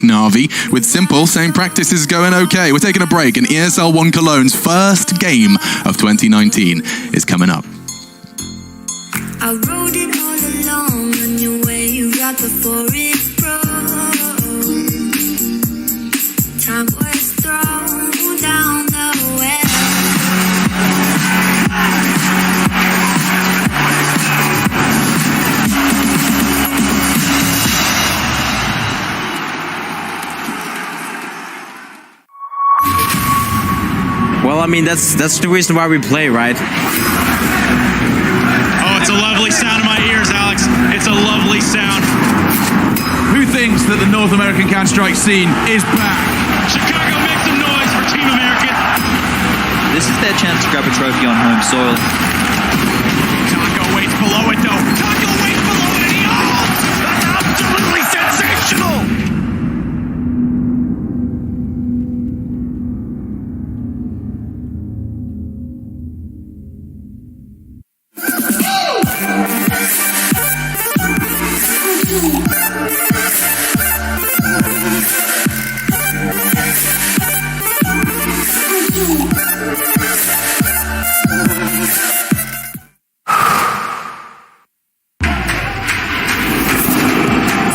Navi, with Simple saying practice is going okay. We're taking a break, and ESL 1 Cologne's first game of 2019 is coming up. I rode it all along on your way right before it's broke. Time was thrown down the well. Well, I mean, that's the reason why we play, right? Oh, it's a lovely sound in my ears, Alex. It's a lovely sound. Who thinks that the North American Counter-Strike scene is back? Chicago, make some noise for Team America. This is their chance to grab a trophy on home soil. Taco waits below it, though. Taco waits below it, and he holds! That's absolutely sensational!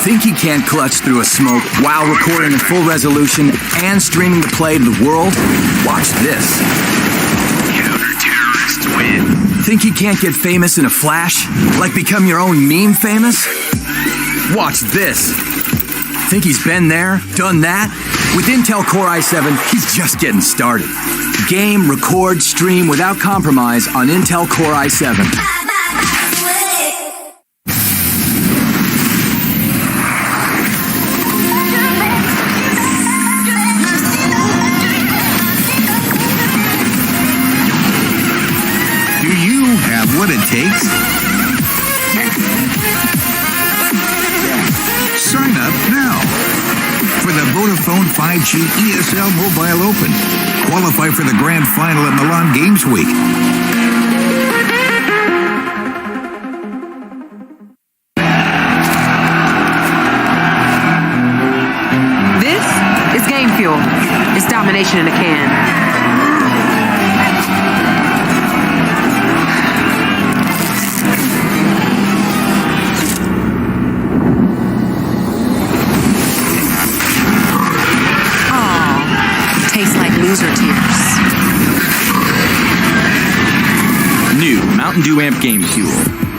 Think you can't clutch through a smoke while recording in full resolution and streaming the play to the world? Watch this. Counter-terrorists win. Think you can't get famous in a flash? Like become your own meme famous? Watch this. Think he's been there, done that? With Intel Core i7, he's just getting started. Game, record, stream without compromise on Intel Core i7. Do you have what it takes? Sign up now for the Vodafone 5G ESL Mobile Open. Qualify for the grand final at Milan Games Week. This is Game Fuel. It's domination in a can. Tastes like loser tears. New Mountain Dew Amp Game Fuel.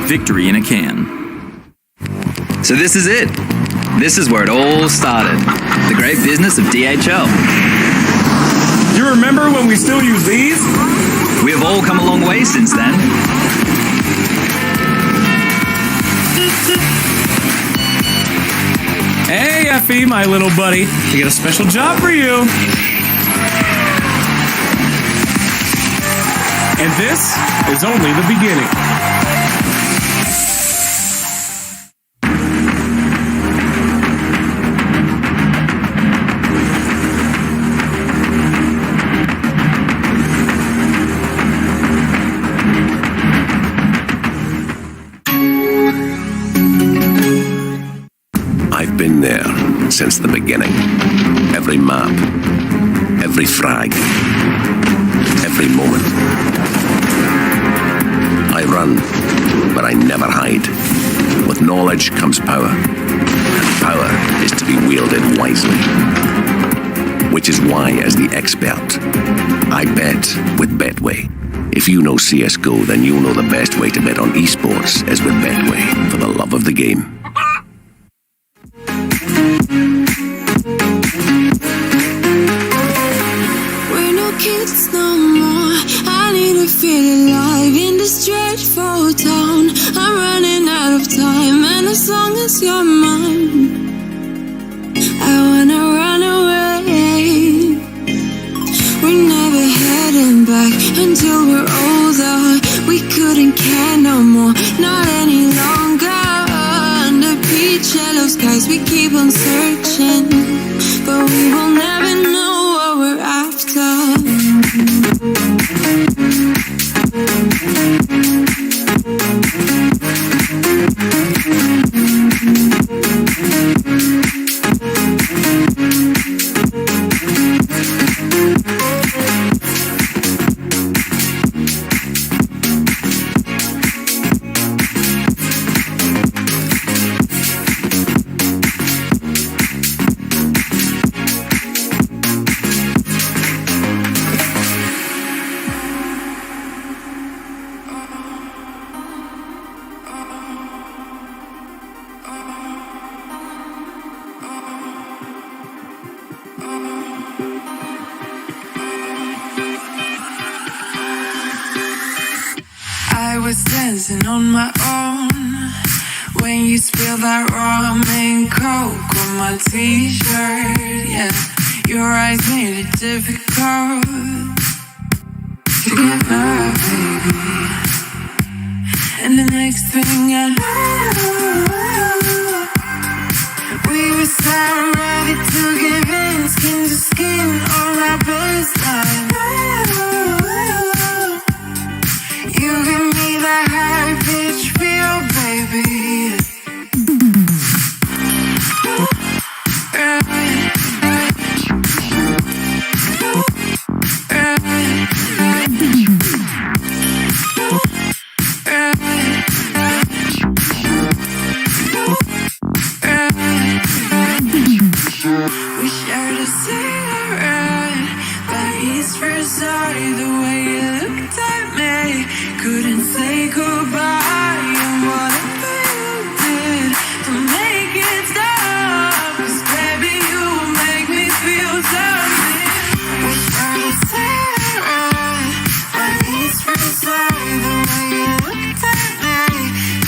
Victory in a can. So this is it. This is where it all started. The great business of DHL. You remember when we still use these? We have all come a long way since then. Hey, Effie, my little buddy. We got a special job for you. And this is only the beginning. I've been there since the beginning. Every map, every frag, every moment. I run, but I never hide. With knowledge comes power, and power is to be wielded wisely. Which is why, as the expert, I bet with Betway. If you know CSGO, then you know the best way to bet on esports is with Betway, for the love of the game. We're no kids no more. I need to feel alive in this dreadful town. I'm running out of time, and as long as you're mine, I wanna run away. We're never heading back until we're older. We couldn't care no more, not any longer. Under peach yellow skies, we keep on searching, but we will never know what we're after. I was dancing on my own when you spilled that rum and coke on my t-shirt. Yeah, your eyes made it difficult to get my baby. And the next thing I know, we were so ready to give in, skin to skin on our baseline. You give me that high pitch feel, baby. We shared a cigarette by East Versailles. The way you looked at me, couldn't say goodbye. And whatever you did to make it stop, 'cause baby, you make me feel something. We shared a cigarette by East Versailles. The way you looked at me,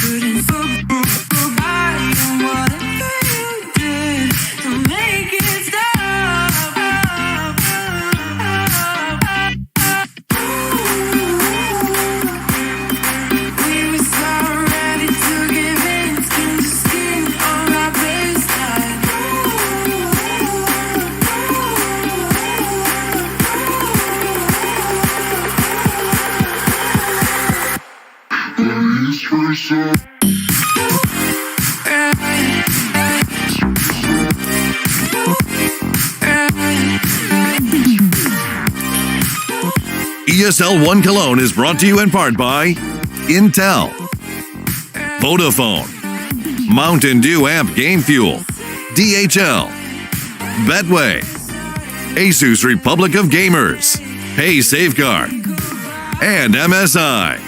couldn't say goodbye. And whatever you did to make it stop. We were so ready to give in, skin to skin on our baseline. ESL 1 Cologne is brought to you in part by Intel, Vodafone, Mountain Dew Amp Game Fuel, DHL, Betway, Asus Republic of Gamers, Pay Safeguard, and MSI.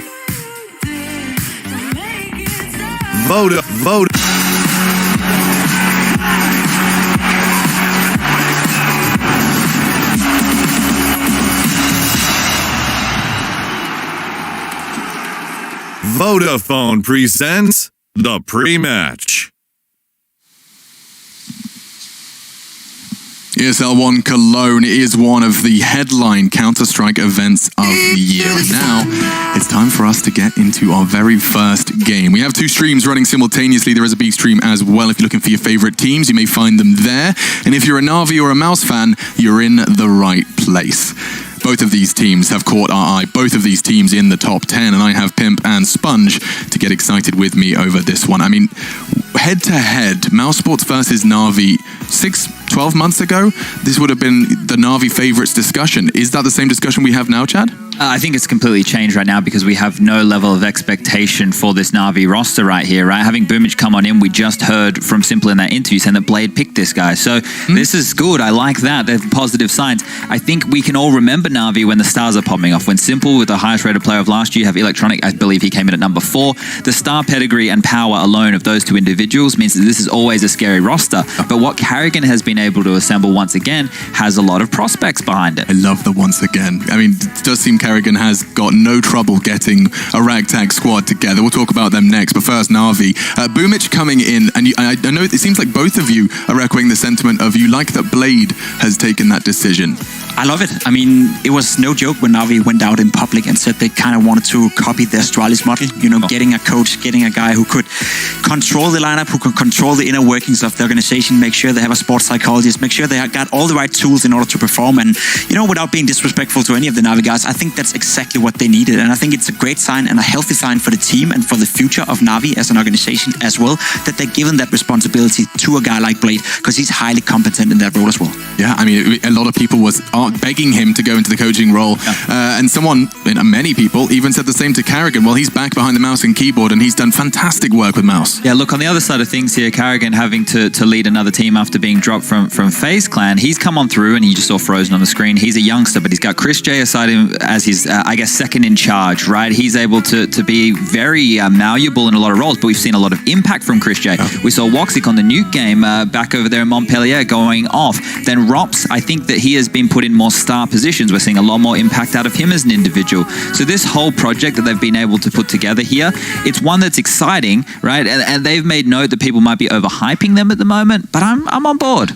Vote. Vodafone presents the pre-match. ESL 1 Cologne is one of the headline Counter-Strike events of the year. Now, it's time for us to get into our very first game. We have two streams running simultaneously. There is a B stream as well. If you're looking for your favorite teams, you may find them there. And if you're a Navi or a Mouse fan, you're in the right place. Both of these teams have caught our eye, both of these teams in the top 10, and I have Pimp and Sponge to get excited with me over this one. I mean, head-to-head, Mousesports versus Navi 12 months ago, this would have been the Navi favorites discussion. Is that the same discussion we have now, Chad? I think it's completely changed right now because we have no level of expectation for this Navi roster right here, right? Having Boomich come on in, we just heard from Simple in that interview saying that Blade picked this guy. So this is good. I like that. They're positive signs. I think we can all remember Navi when the stars are popping off. When Simple, with the highest rated player of last year, have Electronic, I believe he came in at number 4. The star pedigree and power alone of those two individuals means that this is always a scary roster. But what Carrigan has been able to assemble once again has a lot of prospects behind it. I love the once again. I mean, it does seem Carrigan has got no trouble getting a ragtag squad together. We'll talk about them next, but first Navi. Boomich coming in, and I know it seems like both of you are echoing the sentiment of you like that Blade has taken that decision. I love it. I mean, it was no joke when Navi went out in public and said they kind of wanted to copy the Astralis model, you know, getting a coach, getting a guy who could control the lineup, who could control the inner workings of the organization, make sure they have a sports psychologist, make sure they have got all the right tools in order to perform. And, you know, without being disrespectful to any of the Navi guys, I think that's exactly what they needed. And I think it's a great sign and a healthy sign for the team and for the future of Navi as an organization as well, that they're given that responsibility to a guy like Blade, because he's highly competent in that role as well. Yeah, I mean, a lot of people was begging him to go into the coaching role. And many people even said the same to Carrigan. Well, he's back behind the mouse and keyboard, and he's done fantastic work with mouse. Yeah, look, on the other side of things here, Carrigan having to lead another team after being dropped from FaZe Clan, he's come on through, and you just saw Frozen on the screen. He's a youngster, but he's got Chris J aside him as his, I guess, second in charge, right? He's able to be very malleable in a lot of roles, but we've seen a lot of impact from Chris J. We saw Woxic on the Nuke game back over there in Montpellier going off. Then Rops, I think that he has been put in more star positions. We're seeing a lot more impact out of him as an individual. So this whole project that they've been able to put together here, it's one that's exciting, right? And they've made note that people might be overhyping them at the moment, but I'm on board.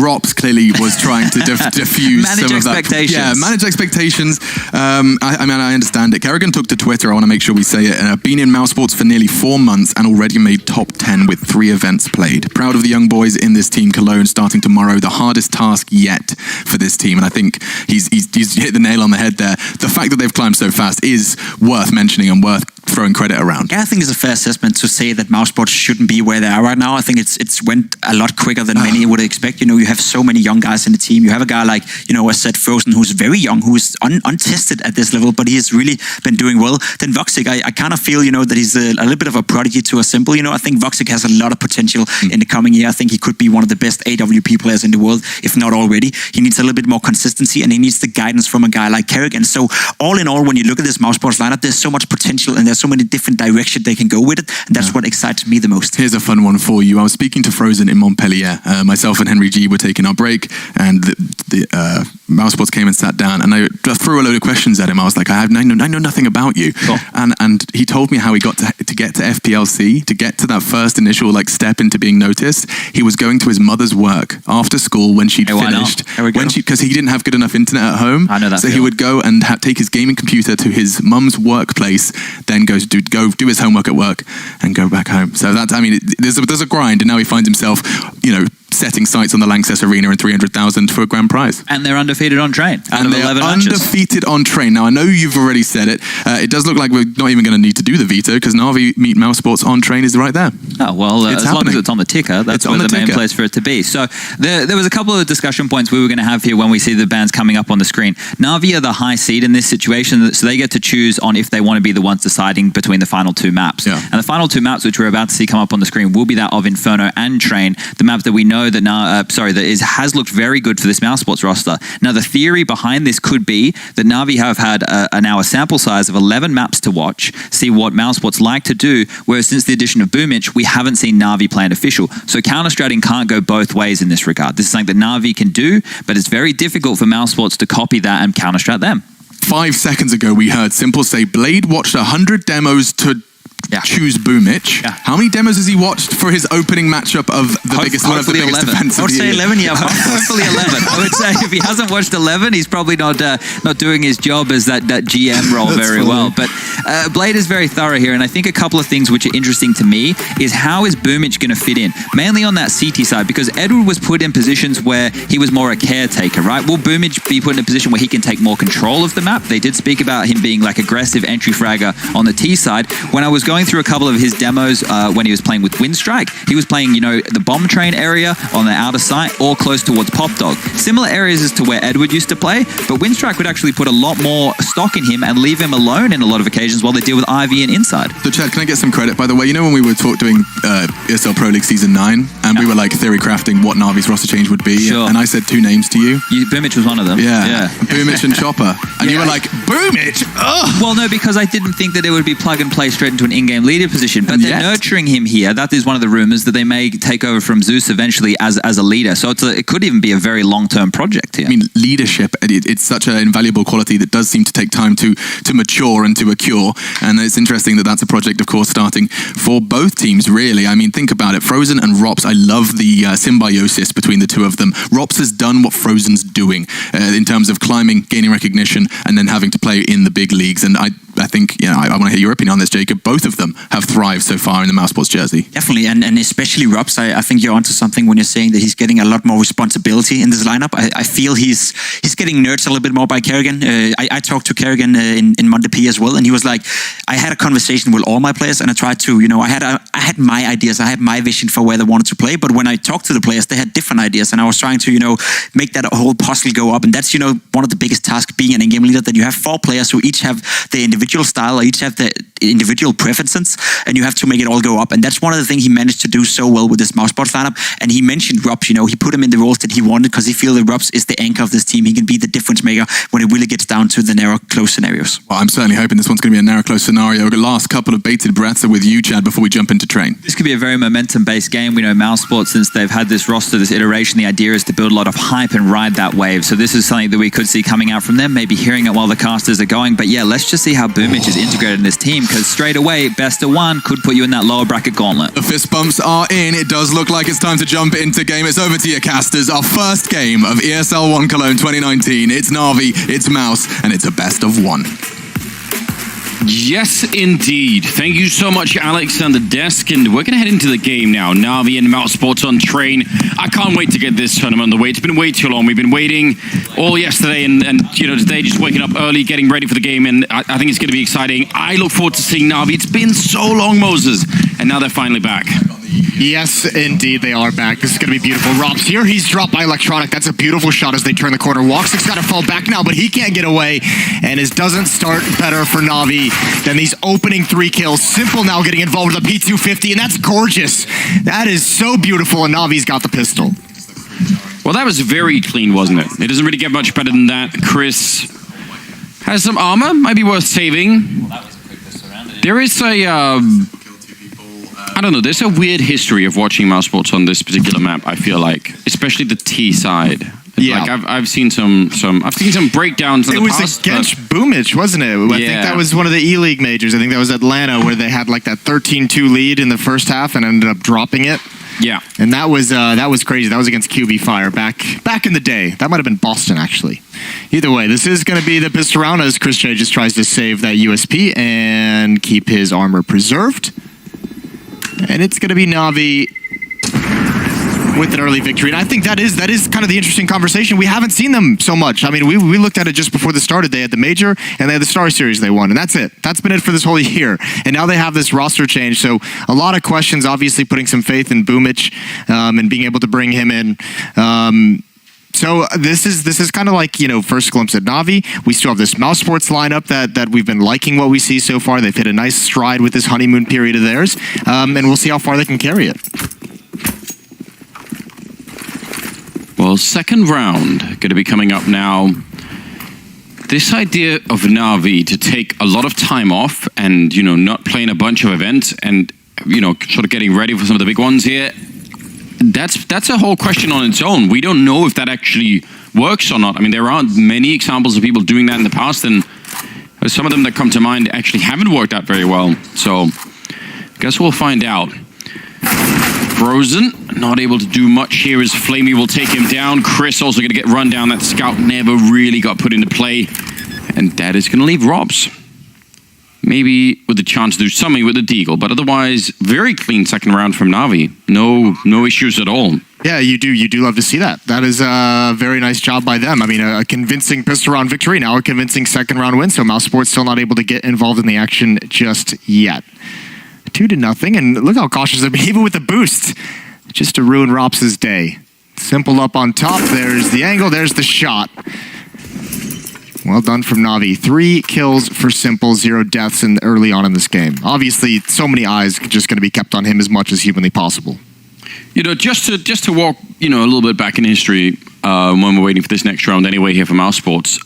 Rops clearly was trying to diffuse some of that. Yeah, manage expectations. I understand it. Carrigan took to Twitter, I want to make sure we say it, and I've been in Mousesports for nearly 4 months and already made top 10 with 3 events played. Proud of the young boys in this team, Cologne, starting tomorrow. The hardest task yet for this team, and I think he's hit the nail on the head there. The fact that they've climbed so fast is worth mentioning and worth throwing credit around. Yeah, I think it's a fair assessment to say that Mousesports shouldn't be where they are right now. I think it's went a lot quicker than many would expect. You have so many young guys in the team. You have a guy like, I said, Frozen, who's very young, who's untested at this level, but he has really been doing well. Then Woxic, I kind of feel, that he's a little bit of a prodigy to a simple. I think Woxic has a lot of potential in the coming year. I think he could be one of the best AWP players in the world, if not already. He needs a little bit more consistency, and he needs the guidance from a guy like Carrigan. So all in all, when you look at this Mousesports lineup, there's so much potential, and there's so many different directions they can go with it, and that's what excites me the most. Here's a fun one for you. I was speaking to Frozen in Montpellier. Myself and Henry G were taking our break, and the Mousesports came and sat down, and I just threw a load of questions at him. I was like, I know nothing about you. And he told me how he got to get to FPLC, to get to that first initial step into being noticed. He was going to his mother's work after school when she'd finished. Because he didn't have good enough internet at home. I know that. So he would go and take his gaming computer to his mum's workplace, then go do his homework at work, and go back home. So there's a grind, and now he finds himself, setting sights on the Lanxess Arena and 300,000 for a grand prize. And they're undefeated on train. And they're undefeated on train. Now, I know you've already said it. It does look like we're not even going to need to do the veto, because Navi meet Mousesports on train is right there. Oh, well, as long as it's on the ticker, that's where the main place for it to be. So there was a couple of discussion points we were going to have here when we see the bands coming up on the screen. Navi are the high seed in this situation, so they get to choose on if they want to be the ones deciding between the final 2 maps. Yeah. And the final 2 maps, which we're about to see come up on the screen, will be that of Inferno and Train, the map that we know that has looked very good for this Mousesports roster. Now, the theory behind this could be that Navi have had now a sample size of 11 maps to watch, see what Mousesports like to do, whereas since the addition of Boomich, we haven't seen Navi play an official. So counter-stratting can't go both ways in this regard. This is something that Navi can do, but it's very difficult for Mousesports to copy that and counter-strat them. 5 seconds ago, we heard Simple say Blade watched 100 demos to choose Boomich. Yeah. How many demos has he watched for his opening matchup of the biggest defense I would say 11, yeah. Hopefully 11. I would say if he hasn't watched 11, he's probably not doing his job as that GM role very well. But Blade is very thorough here, and I think a couple of things which are interesting to me is how is Boomich going to fit in? Mainly on that CT side, because Edward was put in positions where he was more a caretaker, right? Will Boomich be put in a position where he can take more control of the map? They did speak about him being aggressive entry fragger on the T side. When I was going through a couple of his demos when he was playing with Windstrike, he was playing, the bomb train area on the outer side or close towards Pop Dog. Similar areas as to where Edward used to play, but Windstrike would actually put a lot more stock in him and leave him alone in a lot of occasions while they deal with Ivy and Inside. So Chad, can I get some credit, by the way? When we were doing ESL Pro League Season 9, and we were theory crafting what Navi's roster change would be, sure. And I said 2 names to you. Boomich was one of them. Yeah. Boomich and Chopper. And you were like, Boomich? Ugh! Well, no, because I didn't think that it would be plug and play straight into an in-game leader position, but they're nurturing him here. That is one of the rumors that they may take over from Zeus eventually as a leader. So it could even be a very long-term project here. Leadership, it's such an invaluable quality that does seem to take time to mature and to accrue. And it's interesting that that's a project, of course, starting for both teams, really. Think about it. Frozen and Rops, I love the symbiosis between the two of them. Rops has done what Frozen's doing in terms of climbing, gaining recognition, and then having to play in the big leagues. And I think, I want to hear your opinion on this, Jacob. Both of them have thrived so far in the Mousesports jersey. Definitely, and especially Robs, I think you're onto something when you're saying that he's getting a lot more responsibility in this lineup. I feel he's getting nurtured a little bit more by Kerrigan. I talked to Kerrigan in Monday P as well, and he was like, I had a conversation with all my players, and I tried to, I had my ideas, I had my vision for where they wanted to play, but when I talked to the players, they had different ideas, and I was trying to, make that whole puzzle go up, and that's, one of the biggest tasks being an in-game leader, that you have 4 players who each have their individual style, or each have their individual preferences, and you have to make it all go up, and that's one of the things he managed to do so well with this Mousesports lineup. And he mentioned Robs, he put him in the roles that he wanted because he feels that Robs is the anchor of this team. He can be the difference maker when it really gets down to the narrow, close scenarios. Well, I'm certainly hoping this one's going to be a narrow, close scenario. The last couple of bated breaths are with you, Chad, before we jump into train. This could be a very momentum-based game. We know Mousesports, since they've had this roster, this iteration, the idea is to build a lot of hype and ride that wave. So this is something that we could see coming out from them, maybe hearing it while the casters are going. But yeah, let's just see how Boomich is integrated in this team, because straight away, best of 1 could put you in that lower bracket gauntlet. The fist bumps are in. It does look like it's time to jump into game. It's over to you, casters. Our first game of ESL 1 Cologne 2019. It's Navi, it's Mouse, and it's a best of 1. Yes, indeed. Thank you so much, Alex, on the desk. And we're going to head into the game now. Navi and Mousesports on train. I can't wait to get this tournament on the way. It's been way too long. We've been waiting all yesterday and today, just waking up early, getting ready for the game. And I think it's going to be exciting. I look forward to seeing Navi. It's been so long, Moses. And now they're finally back. Yes, indeed, they are back. This is going to be beautiful. Robs here, he's dropped by Electronic. That's a beautiful shot as they turn the corner. Walkstick's got to fall back now, but he can't get away. And it doesn't start better for Navi than these opening 3 kills. Simple now getting involved with a P250, and that's gorgeous. That is so beautiful, and Navi's got the pistol. Well, that was very clean, wasn't it? It doesn't really get much better than that. Chris has some armor, might be worth saving. There is a... I don't know, there's a weird history of watching Mousesports on this particular map, I feel like. Especially the T side. Yeah. Like I've seen some breakdowns in the past. It was against Boomich, wasn't it? I think that was one of the E-League majors. I think that was Atlanta, where they had like that 13-2 lead in the first half and ended up dropping it. Yeah. And that was crazy. That was against QB Fire back in the day. That might have been Boston, actually. Either way, this is going to be the pistol round as Chris J just tries to save that USP and keep his armor preserved. And it's going to be Navi with an early victory. And I think that is kind of the interesting conversation. We haven't seen them so much. I mean, we looked at it just before this started. They had the Major and they had the Star Series they won. And that's it. That's been it for this whole year. And now they have this roster change. So a lot of questions, obviously putting some faith in Boomich and being able to bring him in. So this is kind of like, first glimpse at Navi. We still have this Mousesports lineup that we've been liking what we see so far. They've hit a nice stride with this honeymoon period of theirs. And we'll see how far they can carry it. Well, second round going to be coming up now. This idea of Navi to take a lot of time off and, not playing a bunch of events and, sort of getting ready for some of the big ones here. That's a whole question on its own. We don't know if that actually works or not. I mean, there aren't many examples of people doing that in the past, and some of them that come to mind actually haven't worked out very well. So, I guess we'll find out. Frozen, not able to do much here as Flamey will take him down. Chris also going to get run down. That scout never really got put into play, and that is going to leave Robs. Maybe with the chance to do something with the Deagle, but otherwise, very clean second round from Navi. No issues at all. Yeah, you do love to see that. That is a very nice job by them. I mean, a convincing pistol round victory, now a convincing second round win, so Mousesports still not able to get involved in the action just yet. 2-0, and look how cautious they're being, even with the boost, just to ruin Robs' day. Simple up on top, there's the angle, there's the shot. Well done from Navi. 3 kills for Simple, 0 deaths early on in this game. Obviously, so many eyes just going to be kept on him as much as humanly possible. Just to walk, a little bit back in history when we're waiting for this next round anyway here for Mousesports.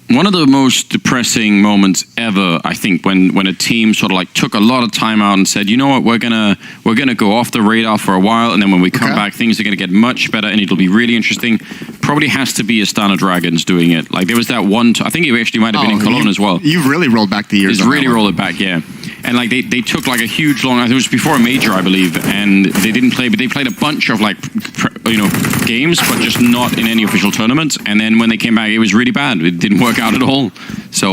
One of the most depressing moments ever, I think, when a team sort of like took a lot of time out and said, you know what, we're gonna go off the radar for a while, and then when we come back, things are gonna get much better, and it'll be really interesting. Probably has to be Astana Dragons doing it. Like there was that one, I think it actually might have been in Cologne as well. You've really rolled back the years. It's really rolled it back, yeah. And like they took like a huge long, it was before a major, I believe, and they didn't play, but they played a bunch of like, games, but just not in any official tournaments. And then when they came back, it was really bad. It didn't work out at all. So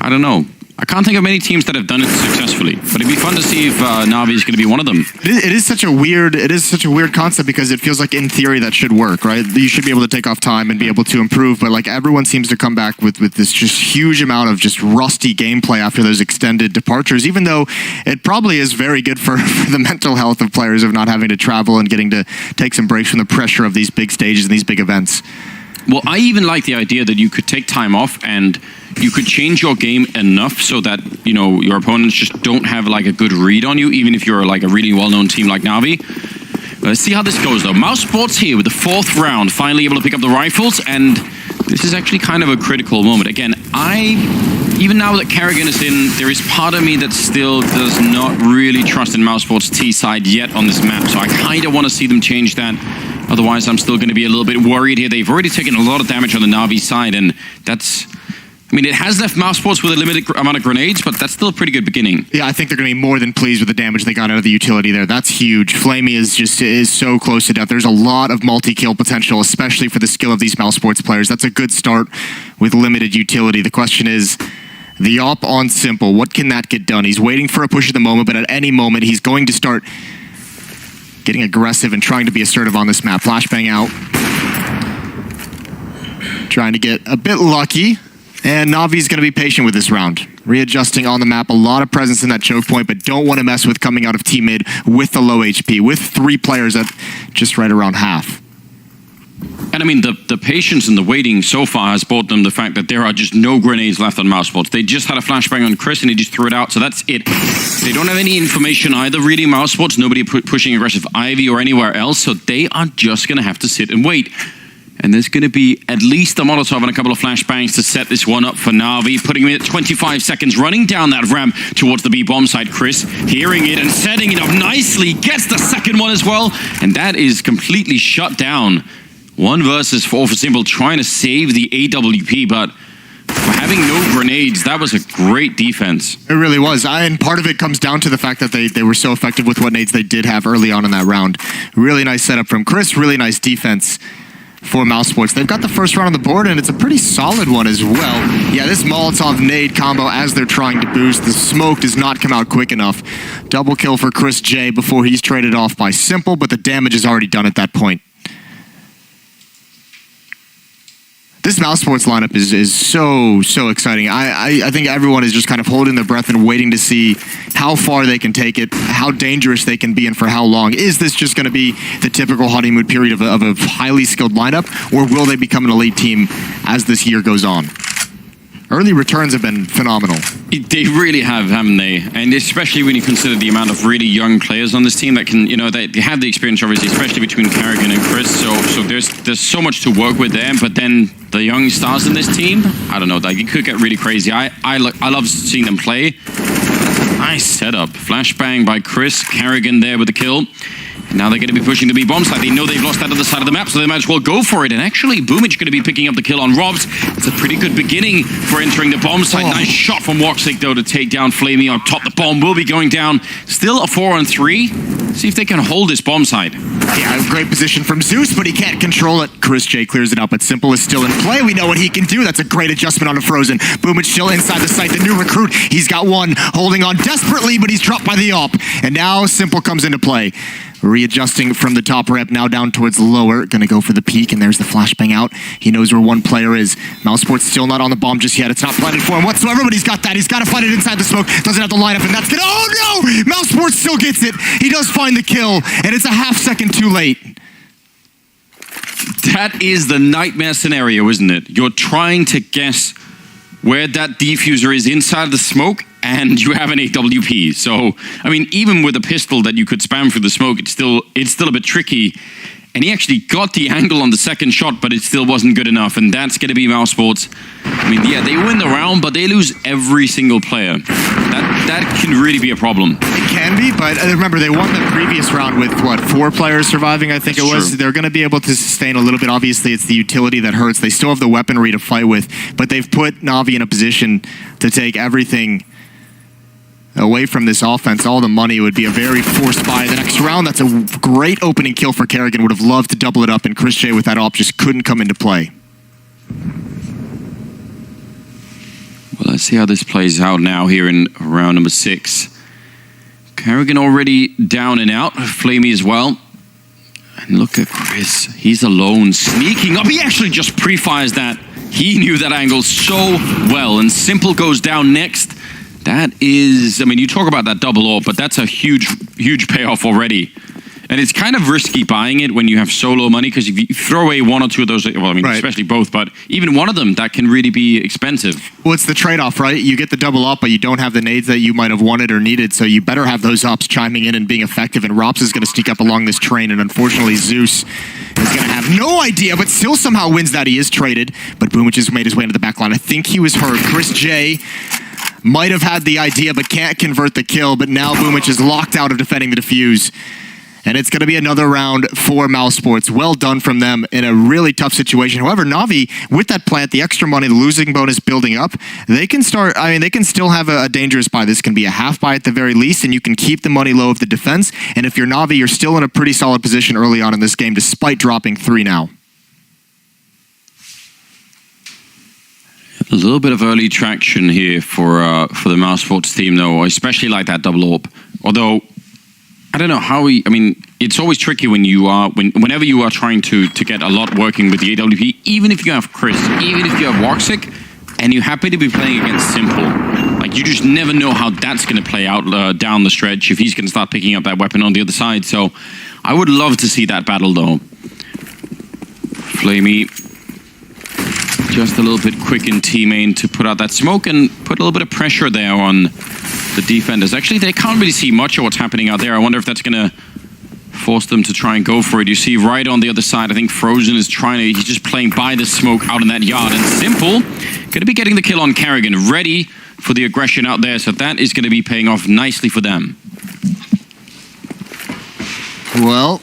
I don't know. I can't think of many teams that have done it successfully, but it'd be fun to see if Navi is going to be one of them. It is such a weird concept because it feels like in theory that should work, right? You should be able to take off time and be able to improve, but like everyone seems to come back with this just huge amount of just rusty gameplay after those extended departures, even though it probably is very good for the mental health of players of not having to travel and getting to take some breaks from the pressure of these big stages and these big events. Well, I even like the idea that you could take time off and you could change your game enough so that, you know, your opponents just don't have like a good read on you, even if you're like a really well-known team like Navi. Let's see how this goes though. Mousesports here with the 4th round, finally able to pick up the rifles, and this is actually kind of a critical moment. Again, even now that Kerrigan is in, there is part of me that still does not really trust in Mousesports T side yet on this map, so I kind of want to see them change that. Otherwise, I'm still going to be a little bit worried here. They've already taken a lot of damage on the Navi side, and that's... I mean, it has left Mousesports with a limited amount of grenades, but that's still a pretty good beginning. Yeah, I think they're going to be more than pleased with the damage they got out of the utility there. That's huge. Flamey is so close to death. There's a lot of multi-kill potential, especially for the skill of these Mousesports players. That's a good start with limited utility. The question is, the op on Simple, what can that get done? He's waiting for a push at the moment, but at any moment, he's going to start getting aggressive and trying to be assertive on this map. Flashbang out. Trying to get a bit lucky. And Navi's going to be patient with this round. Readjusting on the map, a lot of presence in that choke point, but don't want to mess with coming out of T-mid with the low HP, with 3 players at just right around half. And I mean, the patience and the waiting so far has brought them the fact that there are just no grenades left on Mousesports. They just had a flashbang on Chris and he just threw it out, so that's it. They don't have any information either, really, Mousesports. Nobody pushing aggressive Ivy or anywhere else, so they are just going to have to sit and wait. And there's going to be at least a Molotov and a couple of flashbangs to set this one up for Navi, putting him at 25 seconds, running down that ramp towards the B-bomb site. Chris, hearing it and setting it up nicely, gets the second one as well, and that is completely shut down. 1 versus 4 for Simple, trying to save the AWP, but for having no grenades, that was a great defense. It really was, and part of it comes down to the fact that they were so effective with what nades they did have early on in that round. Really nice setup from Chris, really nice defense for Mousesports. They've got the first round on the board, and it's a pretty solid one as well. Yeah, this Molotov nade combo as they're trying to boost, the smoke does not come out quick enough. Double kill for Chris J before he's traded off by Simple, but the damage is already done at that point. This Mousesports lineup is so exciting. I think everyone is just kind of holding their breath and waiting to see how far they can take it, how dangerous they can be, and for how long. Is this just going to be the typical honeymoon period of a highly skilled lineup, or will they become an elite team as this year goes on? Early returns have been phenomenal. They really have, haven't they? And especially when you consider the amount of really young players on this team that can, you know, they have the experience, obviously, especially between Kerrigan and Chris. So there's so much to work with there. But then the young stars in this team, I don't know, like, it could get really crazy. I love seeing them play. Nice setup. Flashbang by Chris. Kerrigan there with the kill. And now they're going to be pushing the B-bomb side. They know they've lost that other side of the map, so they might as well go for it. And actually, Boomich going to be picking up the kill on Robs. It's a pretty good beginning for entering the bomb site. Nice shot from Woxic, though, to take down Flamey on top. The bomb will be going down. Still a 4-on-3. See if they can hold this bomb side. Yeah, great position from Zeus, but he can't control it. Chris J clears it up, but Simple is still in play. We know what he can do. That's a great adjustment on a Frozen. Boomich still inside the site. The new recruit, he's got one, holding on desperately, but he's dropped by the op. And now Simple comes into play. Readjusting from the top ramp, now down towards lower. Gonna go for the peak, and there's the flashbang out. He knows where one player is. Mousesports still not on the bomb just yet. It's not planted for him whatsoever, but he's got that. He's got to find it inside the smoke. Doesn't have the lineup, and that's gonna... Oh no! Mousesports still gets it. He does find the kill, and it's a half second too late. That is the nightmare scenario, isn't it? You're trying to guess where that diffuser is inside the smoke, and you have an AWP. So, I mean, even with a pistol that you could spam through the smoke, it's still a bit tricky. And he actually got the angle on the second shot, but it still wasn't good enough. And that's going to be Mousesports. I mean, yeah, they win the round, but they lose every single player. That can really be a problem. It can be, but remember, they won the previous round with, what, 4 players surviving, I think it was? True. They're going to be able to sustain a little bit. Obviously, it's the utility that hurts. They still have the weaponry to fight with, but they've put Navi in a position to take everything away from this offense. All the money would be a very forced buy the next round. That's a great opening kill for Kerrigan. Would have loved to double it up, and Chris J with that op just couldn't come into play. Well, let's see how this plays out now here in round number 6. Kerrigan already down and out. Flamey as well. And look at Chris. He's alone, sneaking up. He actually just pre-fires that. He knew that angle so well. And Simple goes down next. That is, I mean, you talk about that double AWP, but that's a huge, huge payoff already. And it's kind of risky buying it when you have so low money, because if you throw away one or two of those, well, I mean, especially both, but even one of them, that can really be expensive. Well, it's the trade-off, right? You get the double up, but you don't have the nades that you might have wanted or needed, so you better have those ups chiming in and being effective, and Rops is going to sneak up along this train, and unfortunately, Zeus is going to have no idea, but still somehow wins that. He is traded, but Boomich has made his way into the back line. I think he was hurt. Chris J might have had the idea, but can't convert the kill, but now Boomich is locked out of defending the defuse. And it's going to be another round for Mousesports. Well done from them in a really tough situation. However, Navi, with that plant, the extra money, the losing bonus building up, they can start, I mean, they can still have a dangerous buy. This can be a half buy at the very least, and you can keep the money low of the defense. And if you're Navi, you're still in a pretty solid position early on in this game, despite dropping 3 now. A little bit of early traction here for the Mousesports team, though, especially like that double AWP. Although, I don't know how I mean, it's always tricky when you are, whenever you are trying to get a lot working with the AWP, even if you have Chris, even if you have Woxic, and you're happy to be playing against Simple. Like, you just never know how that's going to play out down the stretch, if he's going to start picking up that weapon on the other side. So, I would love to see that battle, though. Flamey, just a little bit quick in T-main to put out that smoke and put a little bit of pressure there on the defenders. Actually, they can't really see much of what's happening out there. I wonder if that's going to force them to try and go for it. You see right on the other side, I think Frozen is he's just playing by the smoke out in that yard. And Simple going to be getting the kill on Kerrigan, ready for the aggression out there. So that is going to be paying off nicely for them. Well,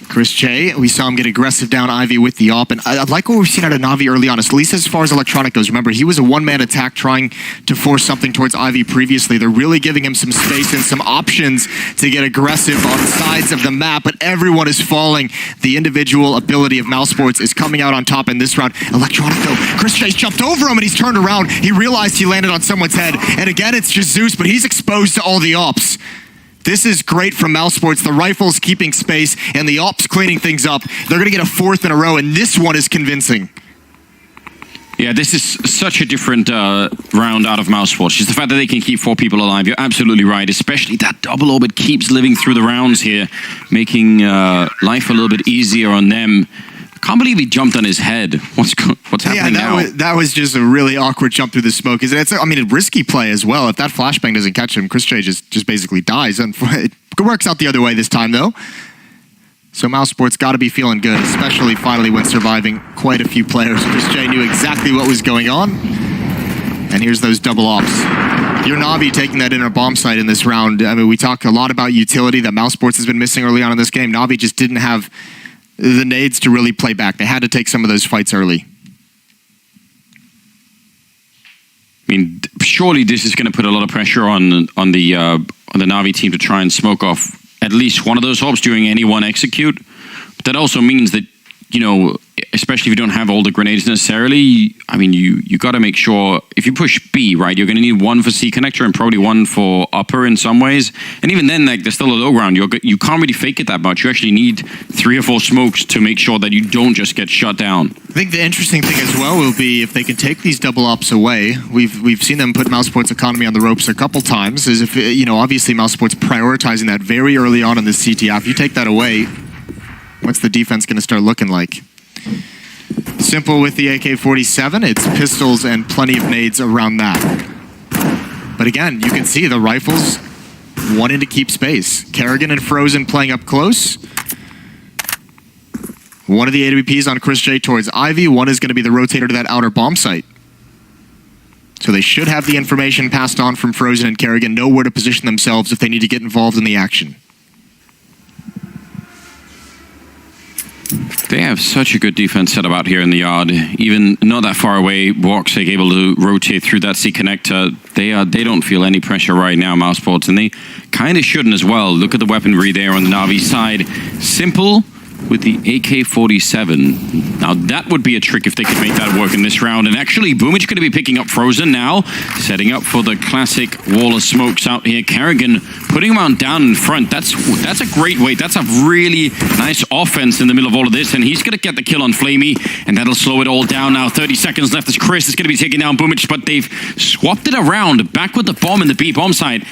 Chris J, we saw him get aggressive down Ivy with the AWP, and I like what we've seen out of Navi early on, at least as far as Electronic goes. Remember, he was a one-man attack trying to force something towards Ivy previously. They're really giving him some space and some options to get aggressive on sides of the map, but everyone is falling. The individual ability of Mousesports is coming out on top in this round. Electronic, though, Chris J's jumped over him, and he's turned around. He realized he landed on someone's head, and again, it's just Zeus, but he's exposed to all the AWPs. This is great from Mousesports. The rifles keeping space and the AWPs cleaning things up. They're going to get a 4th in a row, and this one is convincing. Yeah, this is such a different round out of Mousesports. Just the fact that they can keep 4 people alive. You're absolutely right, especially that double orbit keeps living through the rounds here, making life a little bit easier on them. I can't believe he jumped on his head. What's happening now? That was just a really awkward jump through the smoke. It's a risky play as well. If that flashbang doesn't catch him, Chris J just basically dies. It works out the other way this time, though. So Mousesports got to be feeling good, especially finally when surviving quite a few players. Chris J knew exactly what was going on. And here's those double ops. You're Navi taking that inner bomb site in this round. I mean, we talk a lot about utility that Mousesports has been missing early on in this game. Navi just didn't have the nades to really play back. They had to take some of those fights early. I mean, surely this is going to put a lot of pressure on the Navi team to try and smoke off at least one of those hopes during any one execute. But that also means that, you know, especially if you don't have all the grenades necessarily, I mean, you got to make sure, if you push B, right, you're going to need 1 for C connector and probably 1 for upper in some ways. And even then, like, there's still a low ground. You can't really fake it that much. You actually need 3 or 4 smokes to make sure that you don't just get shut down. I think the interesting thing as well will be if they can take these double ops away. We've seen them put Mousesports economy on the ropes a couple times. As if, you know, obviously Mousesports prioritizing that very early on in this CTF. If you take that away, what's the defense going to start looking like? Simple with the AK-47, it's pistols and plenty of nades around that. But again, you can see the rifles wanting to keep space. Kerrigan and Frozen playing up close. One of the AWPs on Chris J towards Ivy, one is going to be the rotator to that outer bomb site. So they should have the information passed on from Frozen and Kerrigan, know where to position themselves if they need to get involved in the action. They have such a good defense set up out here in the yard. Even not that far away, Woxic able to rotate through that C connector. They don't feel any pressure right now, Mousesports, and they kind of shouldn't as well. Look at the weaponry there on the Navi side. Simple with the AK-47. Now, that would be a trick if they could make that work in this round. And actually, Boomich going to be picking up Frozen now, setting up for the classic wall of smokes out here. Carrigan putting him on down in front. That's a great weight. That's a really nice offense in the middle of all of this. And he's going to get the kill on Flamey, and that'll slow it all down now. 30 seconds left as Chris is going to be taking down Boomich, but they've swapped it around back with the bomb in the B bomb side.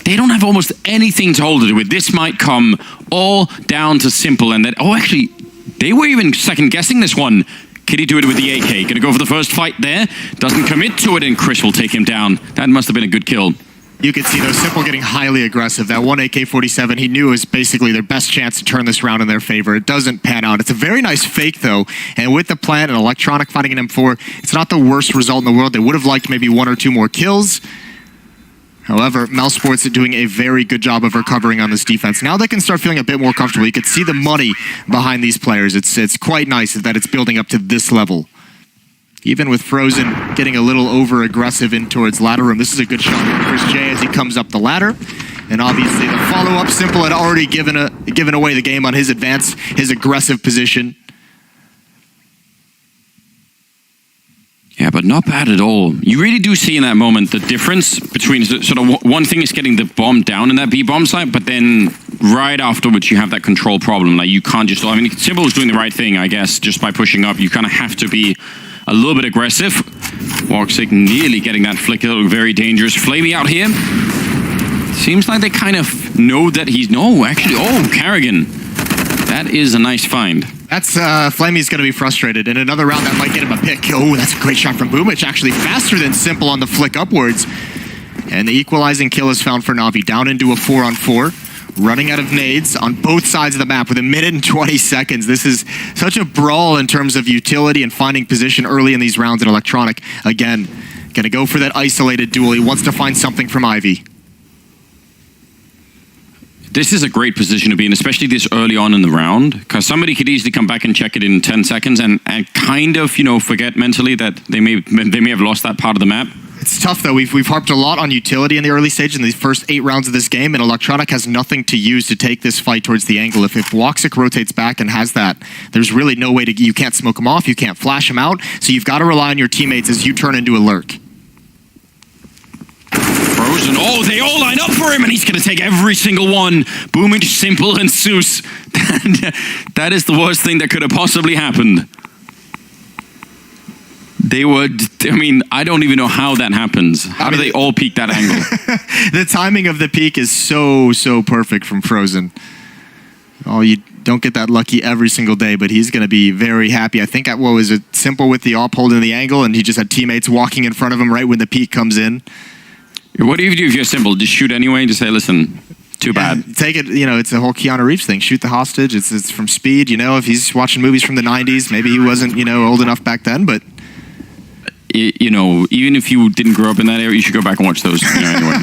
They don't have almost anything to hold it with. This might come all down to Simple, and that, oh, actually, they were even second guessing this one. Could he do it with the AK? Gonna go for the first fight there. Doesn't commit to it, and Chris will take him down. That must have been a good kill. You could see, though, Simple getting highly aggressive. That one AK-47, he knew was basically their best chance to turn this round in their favor. It doesn't pan out. It's a very nice fake, though. And with the plant and Electronic finding an M4, it's not the worst result in the world. They would have liked maybe 1 or 2 more kills. However, Mousesports are doing a very good job of recovering on this defense. Now they can start feeling a bit more comfortable. You can see the money behind these players. It's quite nice that it's building up to this level. Even with Frozen getting a little over-aggressive in towards ladder room, this is a good shot from Chris J as he comes up the ladder. And obviously the follow-up, Simple had already given away the game on his advance, his aggressive position. Yeah, but not bad at all. You really do see in that moment the difference between sort of one thing is getting the bomb down in that B bomb site, but then right afterwards you have that control problem. Like you can't just, I mean, Simple was doing the right thing, I guess, just by pushing up. You kind of have to be a little bit aggressive. Woxic nearly getting that flick, a little very dangerous. Flamey out here. Seems like they kind of know that he's, no, actually, oh, Carrigan. That is a nice find. That's, Flamey's going to be frustrated. In another round, that might get him a pick. Oh, that's a great shot from Boomich. Actually faster than Simple on the flick upwards. And the equalizing kill is found for Navi. Down into a 4-on-4. Running out of nades on both sides of the map with 1 minute and 20 seconds. This is such a brawl in terms of utility and finding position early in these rounds in Electronic. Again, going to go for that isolated duel. He wants to find something from Ivy. This is a great position to be in, especially this early on in the round, because somebody could easily come back and check it in 10 seconds and kind of, you know, forget mentally that they may have lost that part of the map. It's tough, though. We've harped a lot on utility in the early stage in these first 8 rounds of this game, and Electronic has nothing to use to take this fight towards the angle. If Woxic rotates back and has that, there's really no way to... You can't smoke him off, you can't flash him out, so you've got to rely on your teammates as you turn into a lurk. Frozen. Oh, they all line up for him, and he's going to take every single one. Boomich, Simple, and Zeus. That is the worst thing that could have possibly happened. They were, I mean, I don't even know how that happens. How do they all peak that angle? The timing of the peak is so perfect from Frozen. Oh, you don't get that lucky every single day, but he's going to be very happy. I think, what was it, Simple with the op holding the angle, and he just had teammates walking in front of him right when the peak comes in. What do you do if you're Simple? Just shoot anyway and just say, listen, too bad. Take it, you know, it's the whole Keanu Reeves thing. Shoot the hostage. It's from Speed, you know, if he's watching movies from the 90s, maybe he wasn't, you know, old enough back then, but... You know, even if you didn't grow up in that area, you should go back and watch those, you know, anyway.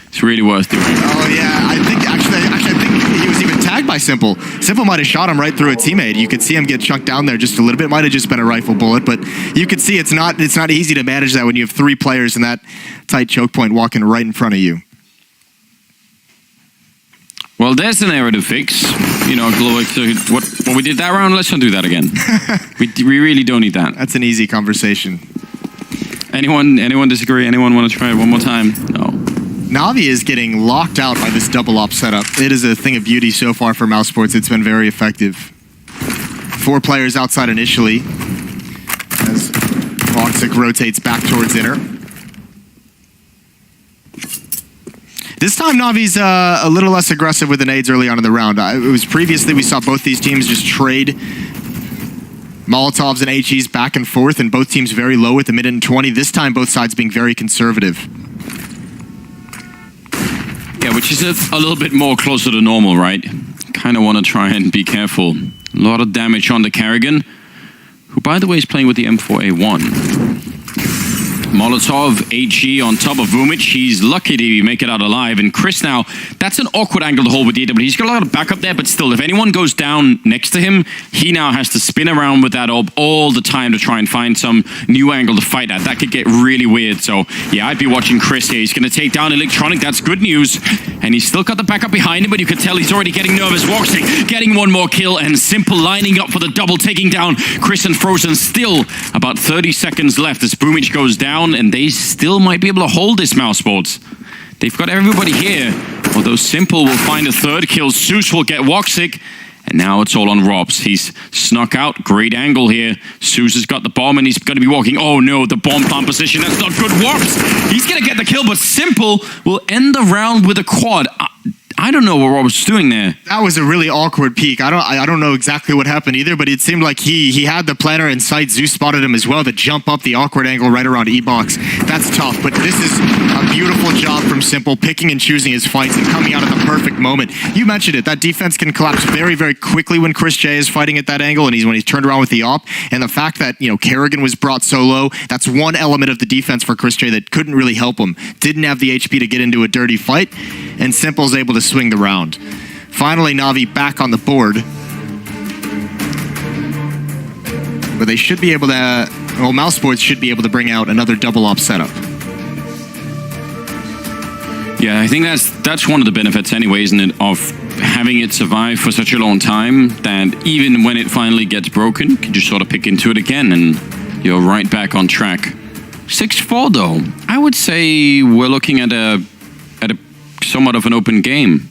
It's really worth doing. Oh, yeah. I think he was even tagged by Simple. Simple might have shot him right through a teammate. You could see him get chunked down there just a little bit. Might have just been a rifle bullet, but you could see it's not easy to manage that when you have 3 players in that tight choke point walking right in front of you. Well, there's the narrative fix. You know, what we did that round, let's not do that again. we really don't need that. That's an easy conversation. Anyone disagree? Anyone want to try it one more time? No. Navi is getting locked out by this double op setup. It is a thing of beauty so far for Mousesports. It's been very effective. 4 players outside initially as Woxic rotates back towards inner. This time Navi's a little less aggressive with the nades early on in the round. It was previously we saw both these teams just trade Molotovs and HEs back and forth, and both teams very low at the minute and 20. This time both sides being very conservative. Yeah, which is a little bit more closer to normal, right? Kind of want to try and be careful. A lot of damage on the Carrigan, who by the way is playing with the M4A1. Molotov, HE on top of Vumic. He's lucky to make it out alive. And Chris now, that's an awkward angle to hold with DW. He's got a lot of backup there, but still, if anyone goes down next to him, he now has to spin around with that orb all the time to try and find some new angle to fight at. That could get really weird. So, yeah, I'd be watching Chris here. He's going to take down Electronic. That's good news. And he's still got the backup behind him, but you can tell he's already getting nervous. Woxic getting one more kill, and Simple lining up for the double, taking down Chris and Frozen. Still about 30 seconds left as Boomich goes down, and they still might be able to hold this Mousesports. They've got everybody here, although Simple will find a third kill. Zeus will get Woxic, and now it's all on Robs. He's snuck out. Great angle here. Zeus has got the bomb, and he's going to be walking. Oh no, the bomb plant position. That's not good. Robs, he's going to get the kill, but Simple will end the round with a quad. I don't know what Rob was doing there. That was a really awkward peek. I don't know exactly what happened either, but it seemed like he had the planner in sight. Zeus spotted him as well to jump up the awkward angle right around E-Box. That's tough, but this is a beautiful job from Simple, picking and choosing his fights and coming out at the perfect moment. You mentioned it. That defense can collapse very, very quickly when Chris J is fighting at that angle, and when he's turned around with the op. And the fact that, Kerrigan was brought so low, that's one element of the defense for Chris J that couldn't really help him. Didn't have the HP to get into a dirty fight, and Simple's able to swing the round. Finally, Navi back on the board. But they should be able to... Well, Mousesports should be able to bring out another double op setup. Yeah, I think that's one of the benefits anyway, isn't it, of having it survive for such a long time, that even when it finally gets broken, you can just sort of pick into it again, and you're right back on track. 6-4, though. I would say we're looking at a somewhat of an open game.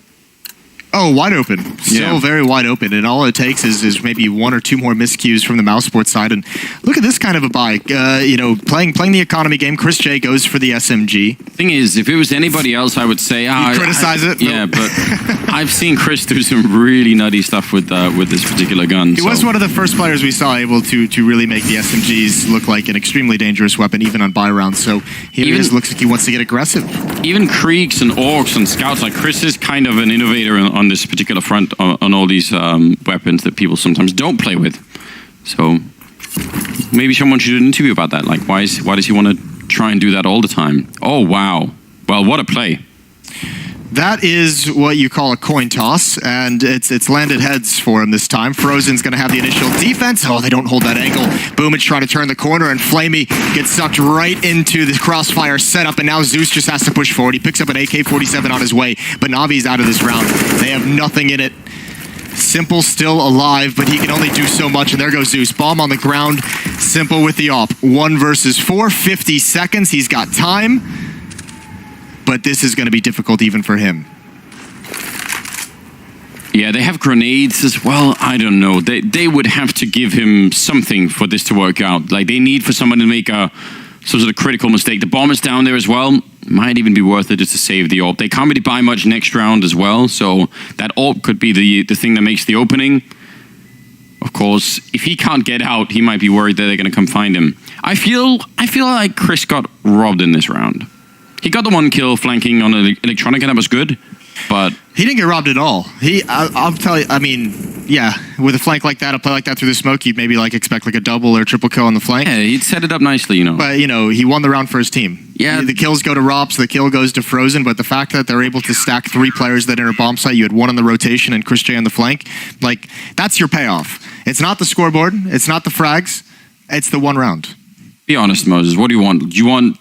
Oh, wide open. Still very wide open. And all it takes is maybe one or two more miscues from the Mousesports side. And look at this kind of a buy. Playing the economy game, Chris J goes for the SMG. Thing is, if it was anybody else, I would say... You'd criticize it? Yeah, but I've seen Chris do some really nutty stuff with this particular gun. He was one of the first players we saw able to really make the SMGs look like an extremely dangerous weapon, even on buy rounds. So he looks like he wants to get aggressive. Even Creeks and Orcs and Scouts, like Chris is kind of an innovator on this particular front on all these weapons that people sometimes don't play with. So maybe someone should do an interview about that. Like, why does he want to try and do that all the time? Oh, wow. Well, what a play. That is what you call a coin toss, and it's landed heads for him this time. Frozen's going to have the initial defense. Oh, they don't hold that angle. Boomich trying to turn the corner, and Flamey gets sucked right into the crossfire setup, and now Zeus just has to push forward. He picks up an AK-47 on his way, but Navi's out of this round. They have nothing in it. Simple still alive, but he can only do so much, and there goes Zeus. Bomb on the ground. Simple with the op. 1 versus 4, 50 seconds. He's got time. But this is going to be difficult even for him. Yeah, they have grenades as well. I don't know. They would have to give him something for this to work out. Like, they need for someone to make some sort of critical mistake. The bomb is down there as well. Might even be worth it just to save the AWP. They can't really buy much next round as well, so that AWP could be the thing that makes the opening. Of course, if he can't get out, he might be worried that they're going to come find him. I feel like Chris got robbed in this round. He got the 1 kill flanking on Electronic, and that was good, but... He didn't get robbed at all. I'll tell you, I mean, yeah, with a flank like that, a play like that through the smoke, you'd maybe expect a double or triple kill on the flank. Yeah, he'd set it up nicely, But, he won the round for his team. Yeah. The kills go to Robs, the kill goes to Frozen, but the fact that they're able to stack 3 players that enter bomb site, you had 1 on the rotation and Chris J on the flank, that's your payoff. It's not the scoreboard, it's not the frags, it's the 1 round. Be honest, Moses, what do you want? Do you want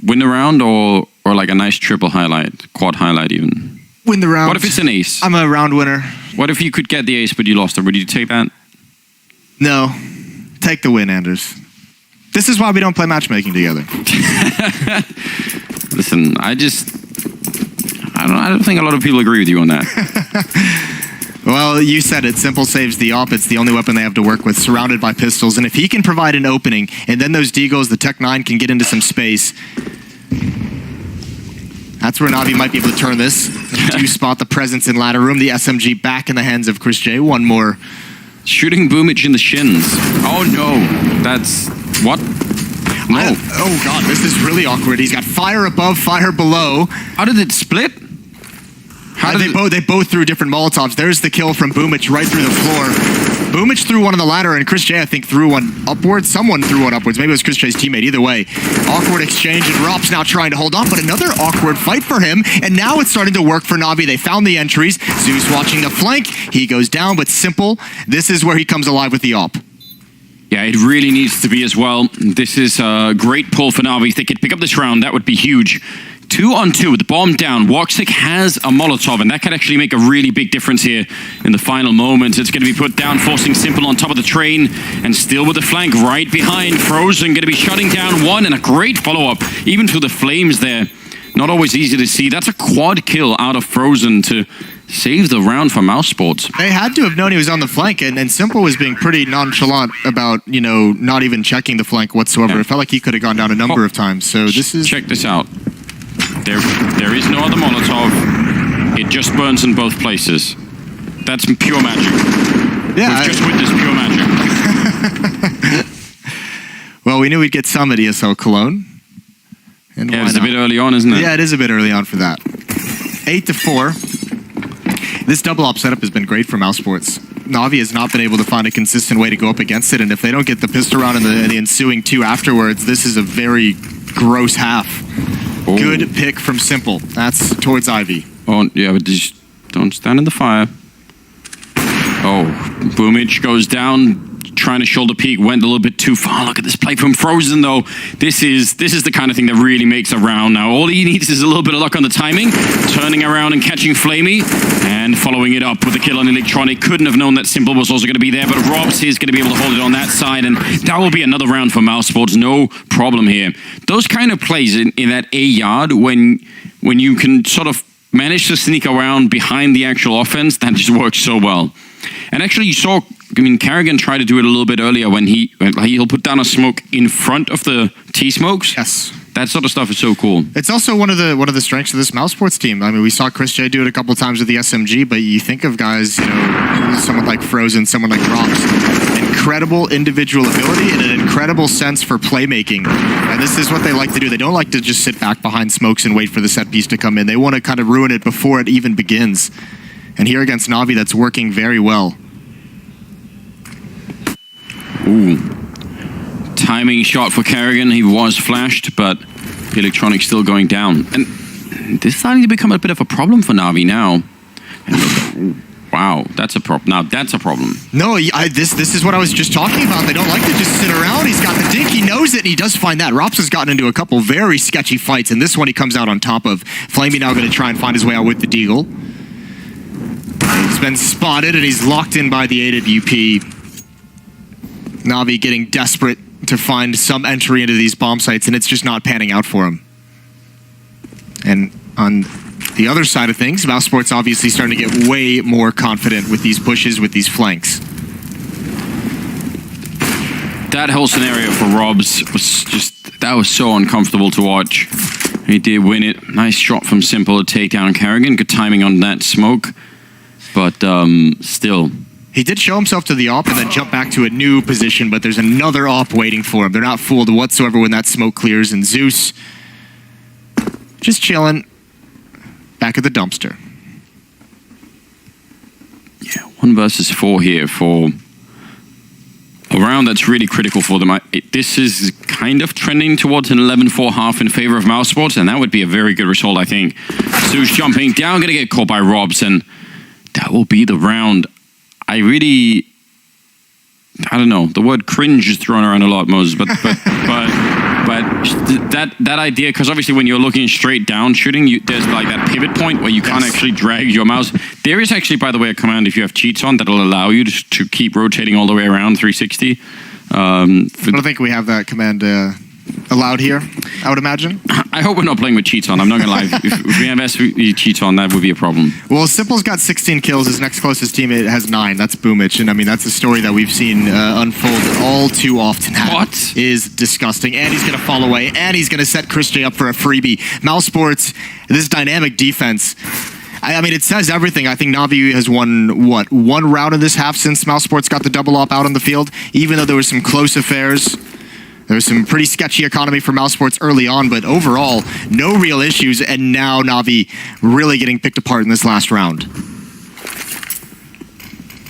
win the round or like a nice triple highlight, quad highlight even? Win the round. What if it's an ace? I'm a round winner. What if you could get the ace but you lost it? Would you take that? No. Take the win, Anders. This is why we don't play matchmaking together. Listen, I don't think a lot of people agree with you on that. Well, you said it. Simple saves the op. It's the only weapon they have to work with, surrounded by pistols. And if he can provide an opening, and then those Deagles, the Tech 9, can get into some space, that's where Navi might be able to turn this. Do spot the presence in ladder room. The SMG back in the hands of Chris J. 1 more. Shooting Boomich in the shins. Oh, no. That's... What? No. Oh, God. This is really awkward. He's got fire above, fire below. How did it split? They both threw different Molotovs. There's the kill from Boomich right through the floor. Boomich threw one on the ladder, and Chris J, I think, threw one upwards. Someone threw one upwards. Maybe it was Chris J's teammate. Either way, awkward exchange, and Rob's now trying to hold on, but another awkward fight for him, and now it's starting to work for Navi. They found the entries. Zeus watching the flank. He goes down, but Simple, this is where he comes alive with the op. Yeah, it really needs to be as well. This is a great pull for Navi. If they could pick up this round, that would be huge. 2-on-2 with the bomb down. Woxic has a Molotov, and that could actually make a really big difference here in the final moments. It's going to be put down, forcing Simple on top of the train, and still with the flank right behind. Frozen going to be shutting down one, and a great follow-up, even through the flames there. Not always easy to see. That's a quad kill out of Frozen to save the round for Mousesports. They had to have known he was on the flank, and Simple was being pretty nonchalant about, not even checking the flank whatsoever. Yeah. It felt like he could have gone down a number of times. So this is... Check this out. There is no other Molotov. It just burns in both places. That's pure magic. Yeah, We've just witnessed pure magic. Well, we knew we'd get some at ESL Cologne. And yeah, it's a bit early on, isn't it? Yeah, it is a bit early on for that. 8-4. This double op setup has been great for Mousesports. Navi has not been able to find a consistent way to go up against it, and if they don't get the pistol round and the ensuing 2 afterwards, this is a very gross half. Oh. Good pick from Simple. That's towards Ivy. Oh, yeah, but just don't stand in the fire. Oh, Boomich goes down, trying to shoulder peek, went a little bit too far. Look at this play from Frozen, though. This is the kind of thing that really makes a round now. All he needs is a little bit of luck on the timing, turning around and catching Flamey, and following it up with a kill on Electronic. Couldn't have known that Simple was also going to be there, but Robs is going to be able to hold it on that side, and that will be another round for Mousesports. No problem here. Those kind of plays in that A yard, when you can sort of manage to sneak around behind the actual offense, that just works so well. And actually, you saw, Carrigan tried to do it a little bit earlier when he'll put down a smoke in front of the T-smokes. Yes. That sort of stuff is so cool. It's also one of the strengths of this Mousesports team. I mean, we saw Chris J do it a couple of times with the SMG, but you think of guys, someone like Frozen, someone like Rox. Incredible individual ability and an incredible sense for playmaking. And this is what they like to do. They don't like to just sit back behind smokes and wait for the set piece to come in. They want to kind of ruin it before it even begins. And here against Navi, that's working very well. Ooh. Timing shot for Carrigan. He was flashed, but Electronic still going down. And this is starting to become a bit of a problem for Navi now. And wow, that's a problem. Now that's a problem. No, this is what I was just talking about. They don't like to just sit around. He's got the dink. He knows it, and he does find that. Rops has gotten into a couple very sketchy fights, and this one he comes out on top of. Flamey now going to try and find his way out with the Deagle. He's been spotted, and he's locked in by the AWP. Navi getting desperate to find some entry into these bomb sites, and it's just not panning out for him. And on the other side of things, Mousesports obviously starting to get way more confident with these pushes, with these flanks. That whole scenario for Robs that was so uncomfortable to watch. He did win it. Nice shot from Simple to take down Carrigan. Good timing on that smoke. But still. He did show himself to the op and then jump back to a new position, but there's another op waiting for him. They're not fooled whatsoever when that smoke clears, and Zeus just chilling back at the dumpster. Yeah, 1 versus 4 here for a round that's really critical for them. This is kind of trending towards an 11-4 half in favor of Mousesports, and that would be a very good result, I think. Zeus jumping down, going to get caught by Robs, and that will be the round. I don't know. The word cringe is thrown around a lot, Moses, but that idea, because obviously when you're looking straight down shooting, there's like that pivot point where you can't actually drag your mouse. There is actually, by the way, a command if you have cheats on that'll allow you to keep rotating all the way around 360. I don't think we have that command allowed here, I would imagine. I hope we're not playing with cheats on. I'm not going to lie. If we have SV cheats on, that would be a problem. Well, Simple's got 16 kills. His next closest teammate has 9. That's Boomich. And I mean, that's a story that we've seen unfold all too often. That is disgusting. And he's going to fall away. And he's going to set Chris J up for a freebie. Mousesports, this dynamic defense. I mean, it says everything. I think Navi has won, what, 1 round in this half since Mousesports got the double op out on the field, even though there were some close affairs. There was some pretty sketchy economy for Mousesports early on, but overall, no real issues, and now Navi really getting picked apart in this last round.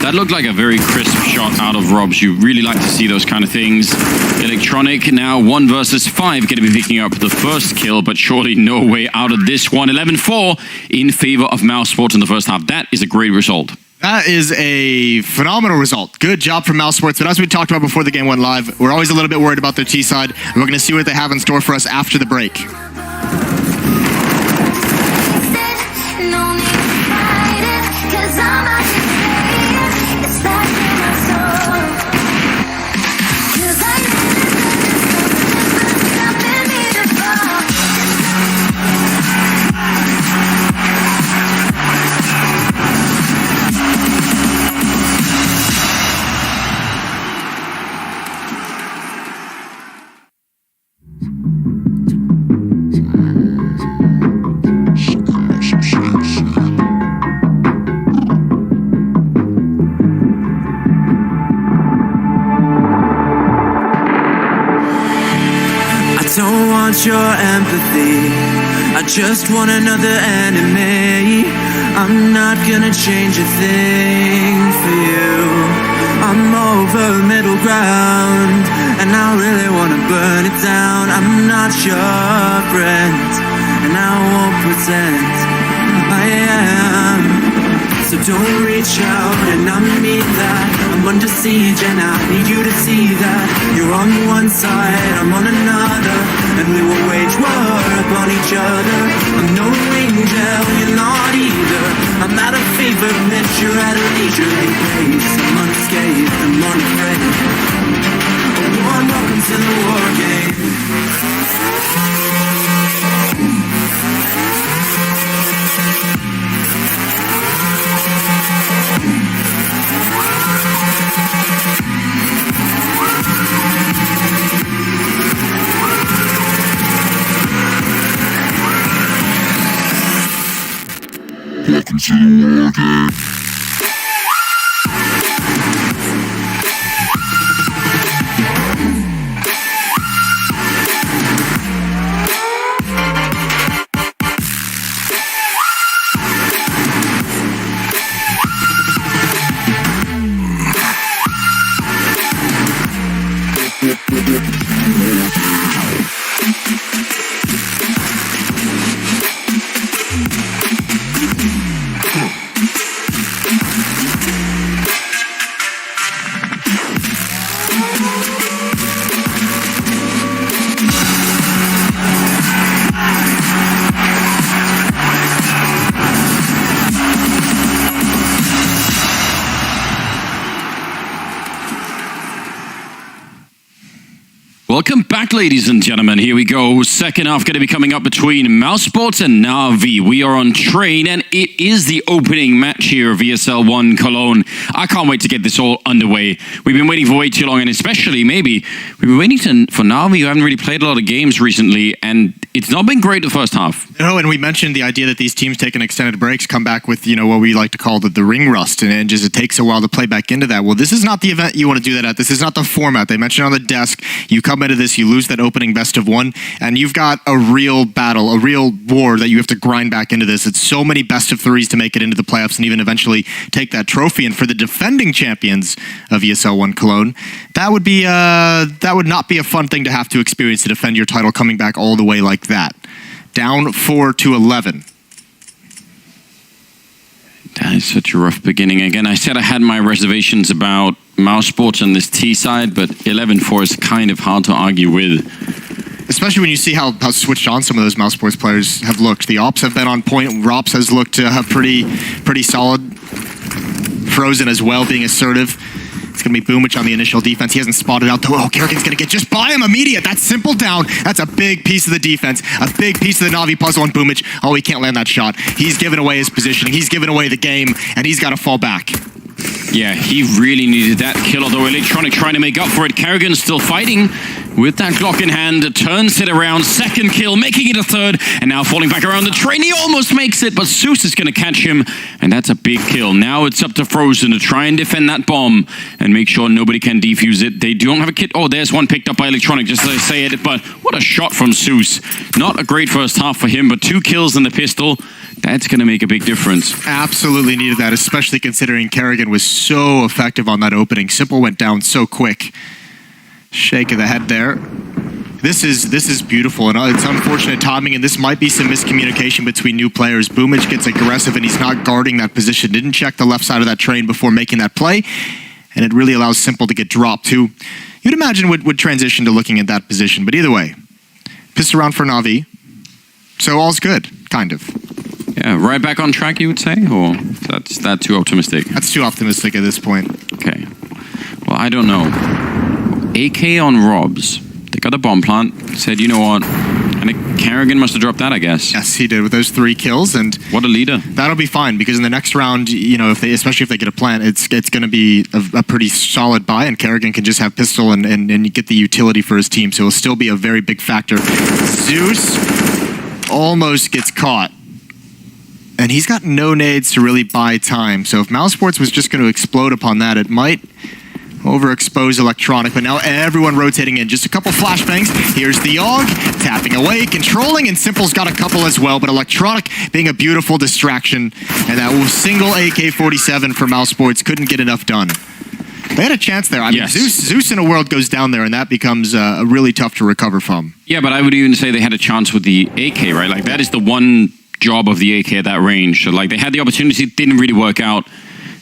That looked like a very crisp shot out of Robs. You really like to see those kind of things. Electronic now 1 versus 5, going to be picking up the first kill, but surely no way out of this one. 11-4 in favor of Mousesports in the first half. That is a great result. That is a phenomenal result. Good job from Mousesports. But as we talked about before the game went live, we're always a little bit worried about their T side. And we're going to see what they have in store for us after the break. Don't want your empathy, I just want another enemy. I'm not gonna change a thing for you. I'm over middle ground, and I really wanna burn it down. I'm not your friend, and I won't pretend I am. So don't reach out and I mean that. I'm under siege and I need you to see that. You're on one side, I'm on another, and we will wage war upon each other. I'm no angel, you're not either. I'm at a fever pitch, you're at a leisurely pace. I'm unscathed, I'm unafraid. Oh, warm welcome to the war game. Welcome to the war game. Welcome back, ladies and gentlemen. Here we go. Second half going to be coming up between Mousesports and Navi. We are on train, and it is the opening match here of ESL 1 Cologne. I can't wait to get this all underway. We've been waiting for way too long, and especially, maybe, we've been waiting for Navi, who haven't really played a lot of games recently, and it's not been great the first half. No, and we mentioned the idea that these teams taking extended breaks come back with, what we like to call the ring rust, and just it takes a while to play back into that. Well, this is not the event you want to do that at. This is not the format. They mentioned on the desk, you come into this, you lose that opening best of one, and you've got a real battle, a real war that you have to grind back into this. It's so many best of threes to make it into the playoffs and even eventually take that trophy. And for the defending champions of ESL 1 Cologne, that would not be a fun thing to have to experience, to defend your title coming back all the way like that. Down 4-11. That is such a rough beginning. Again, I said I had my reservations about Mousesports on this T side, but 11-4 is kind of hard to argue with. Especially when you see how switched on some of those Mousesports players have looked. The Ops have been on point. Rops has looked pretty solid. Frozen as well, being assertive. It's going to be Boomich on the initial defense. He hasn't spotted out, though. Oh, Kerrigan's going to get just by him immediate. That's simple down. That's a big piece of the defense. A big piece of the Navi puzzle on Boomich. Oh, he can't land that shot. He's given away his positioning. He's given away the game, and he's got to fall back. Yeah, he really needed that kill, although Electronic trying to make up for it. Kerrigan's still fighting with that Glock in hand, turns it around, second kill, making it a third, and now falling back around the train. He almost makes it, but Zeus is going to catch him, and that's a big kill. Now it's up to Frozen to try and defend that bomb and make sure nobody can defuse it. They don't have a kit. Oh, there's one picked up by Electronic, just as I say it, but what a shot from Zeus. Not a great first half for him, but 2 kills in the pistol. That's going to make a big difference. Absolutely needed that, especially considering Kerrigan was so effective on that opening. Simple went down so quick. Shake of the head there. This is beautiful, and it's unfortunate timing, and this might be some miscommunication between new players. Boomich gets aggressive, and he's not guarding that position. Didn't check the left side of that train before making that play, and it really allows Simple to get dropped too. You'd imagine would transition to looking at that position, but either way, pissed around for Navi, so all's good, kind of. Yeah, right back on track, you would say, or that's that too optimistic? That's too optimistic at this point. Okay. Well, I don't know. AK on Robs. They got a bomb plant. Said, you know what? And Kerrigan must have dropped that, I guess. Yes, he did with those 3 kills, and what a leader. That'll be fine because in the next round, you know, especially if they get a plant, it's going to be a pretty solid buy, and Kerrigan can just have pistol and get the utility for his team. So it'll still be a very big factor. Zeus almost gets caught. And he's got no nades to really buy time. So if Mousesports was just going to explode upon that, it might overexpose Electronic. But now everyone rotating in. Just a couple flashbangs. Here's the Og, tapping away, controlling, and Simple's got a couple as well. But Electronic being a beautiful distraction. And that single AK-47 for Mousesports couldn't get enough done. They had a chance there. I mean, Zeus in a world goes down there, and that becomes really tough to recover from. Yeah, but I would even say they had a chance with the AK, right? Like, that is the one job of the AK at that range. So, like, they had the opportunity, it didn't really work out.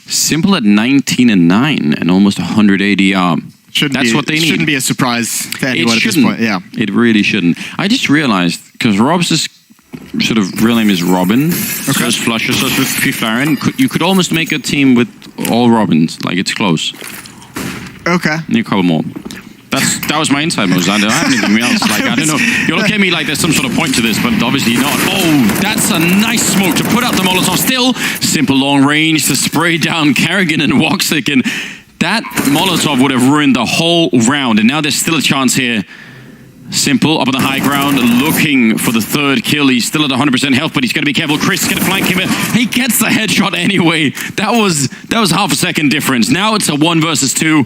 Simple at 19 and 9 and almost 100 ADR. That's what they need. Shouldn't be a surprise to anyone at this point. Yeah, it really shouldn't. I just realized, because Rob's sort of real name is Robin, so is Flusher, so is with Fiflaren. You could almost make a team with all Robins. Like, it's close. Okay. Need a couple more. That was my inside moves. I don't have anything else. Like, I don't know. You'll look at me like there's some sort of point to this, but obviously not. Oh, that's a nice smoke to put out the Molotov. Still, Simple long range to spray down Kerrigan and Woxic, and that Molotov would have ruined the whole round. And now there's still a chance here. Simple up on the high ground, looking for the 3rd kill. He's still at 100% health, but he's got to be careful. Chris is going to flank him. He gets the headshot anyway. That was half a second difference. Now it's a 1 versus 2,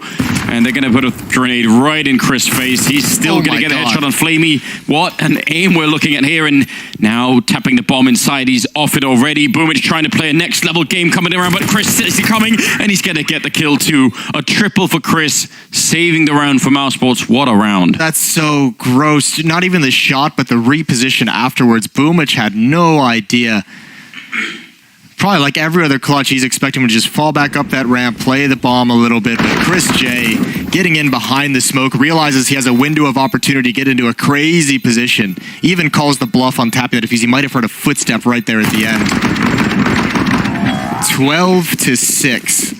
and they're going to put a grenade right in Chris' face. He's still going to get a headshot on Flamey. What an aim we're looking at here, and now tapping the bomb inside. He's off it already. Boomich trying to play a next level game coming around, but Chris is coming, and he's going to get the kill too. A triple for Chris, saving the round for Mousesports. What a round. That's so gross. Not even the shot, but the reposition afterwards. Boomich had no idea. Probably like every other clutch, he's expecting him to just fall back up that ramp, play the bomb a little bit. But Chris J, getting in behind the smoke, realizes he has a window of opportunity to get into a crazy position. Even calls the bluff on tapping the defuse. He might have heard a footstep right there at the end. 12-6.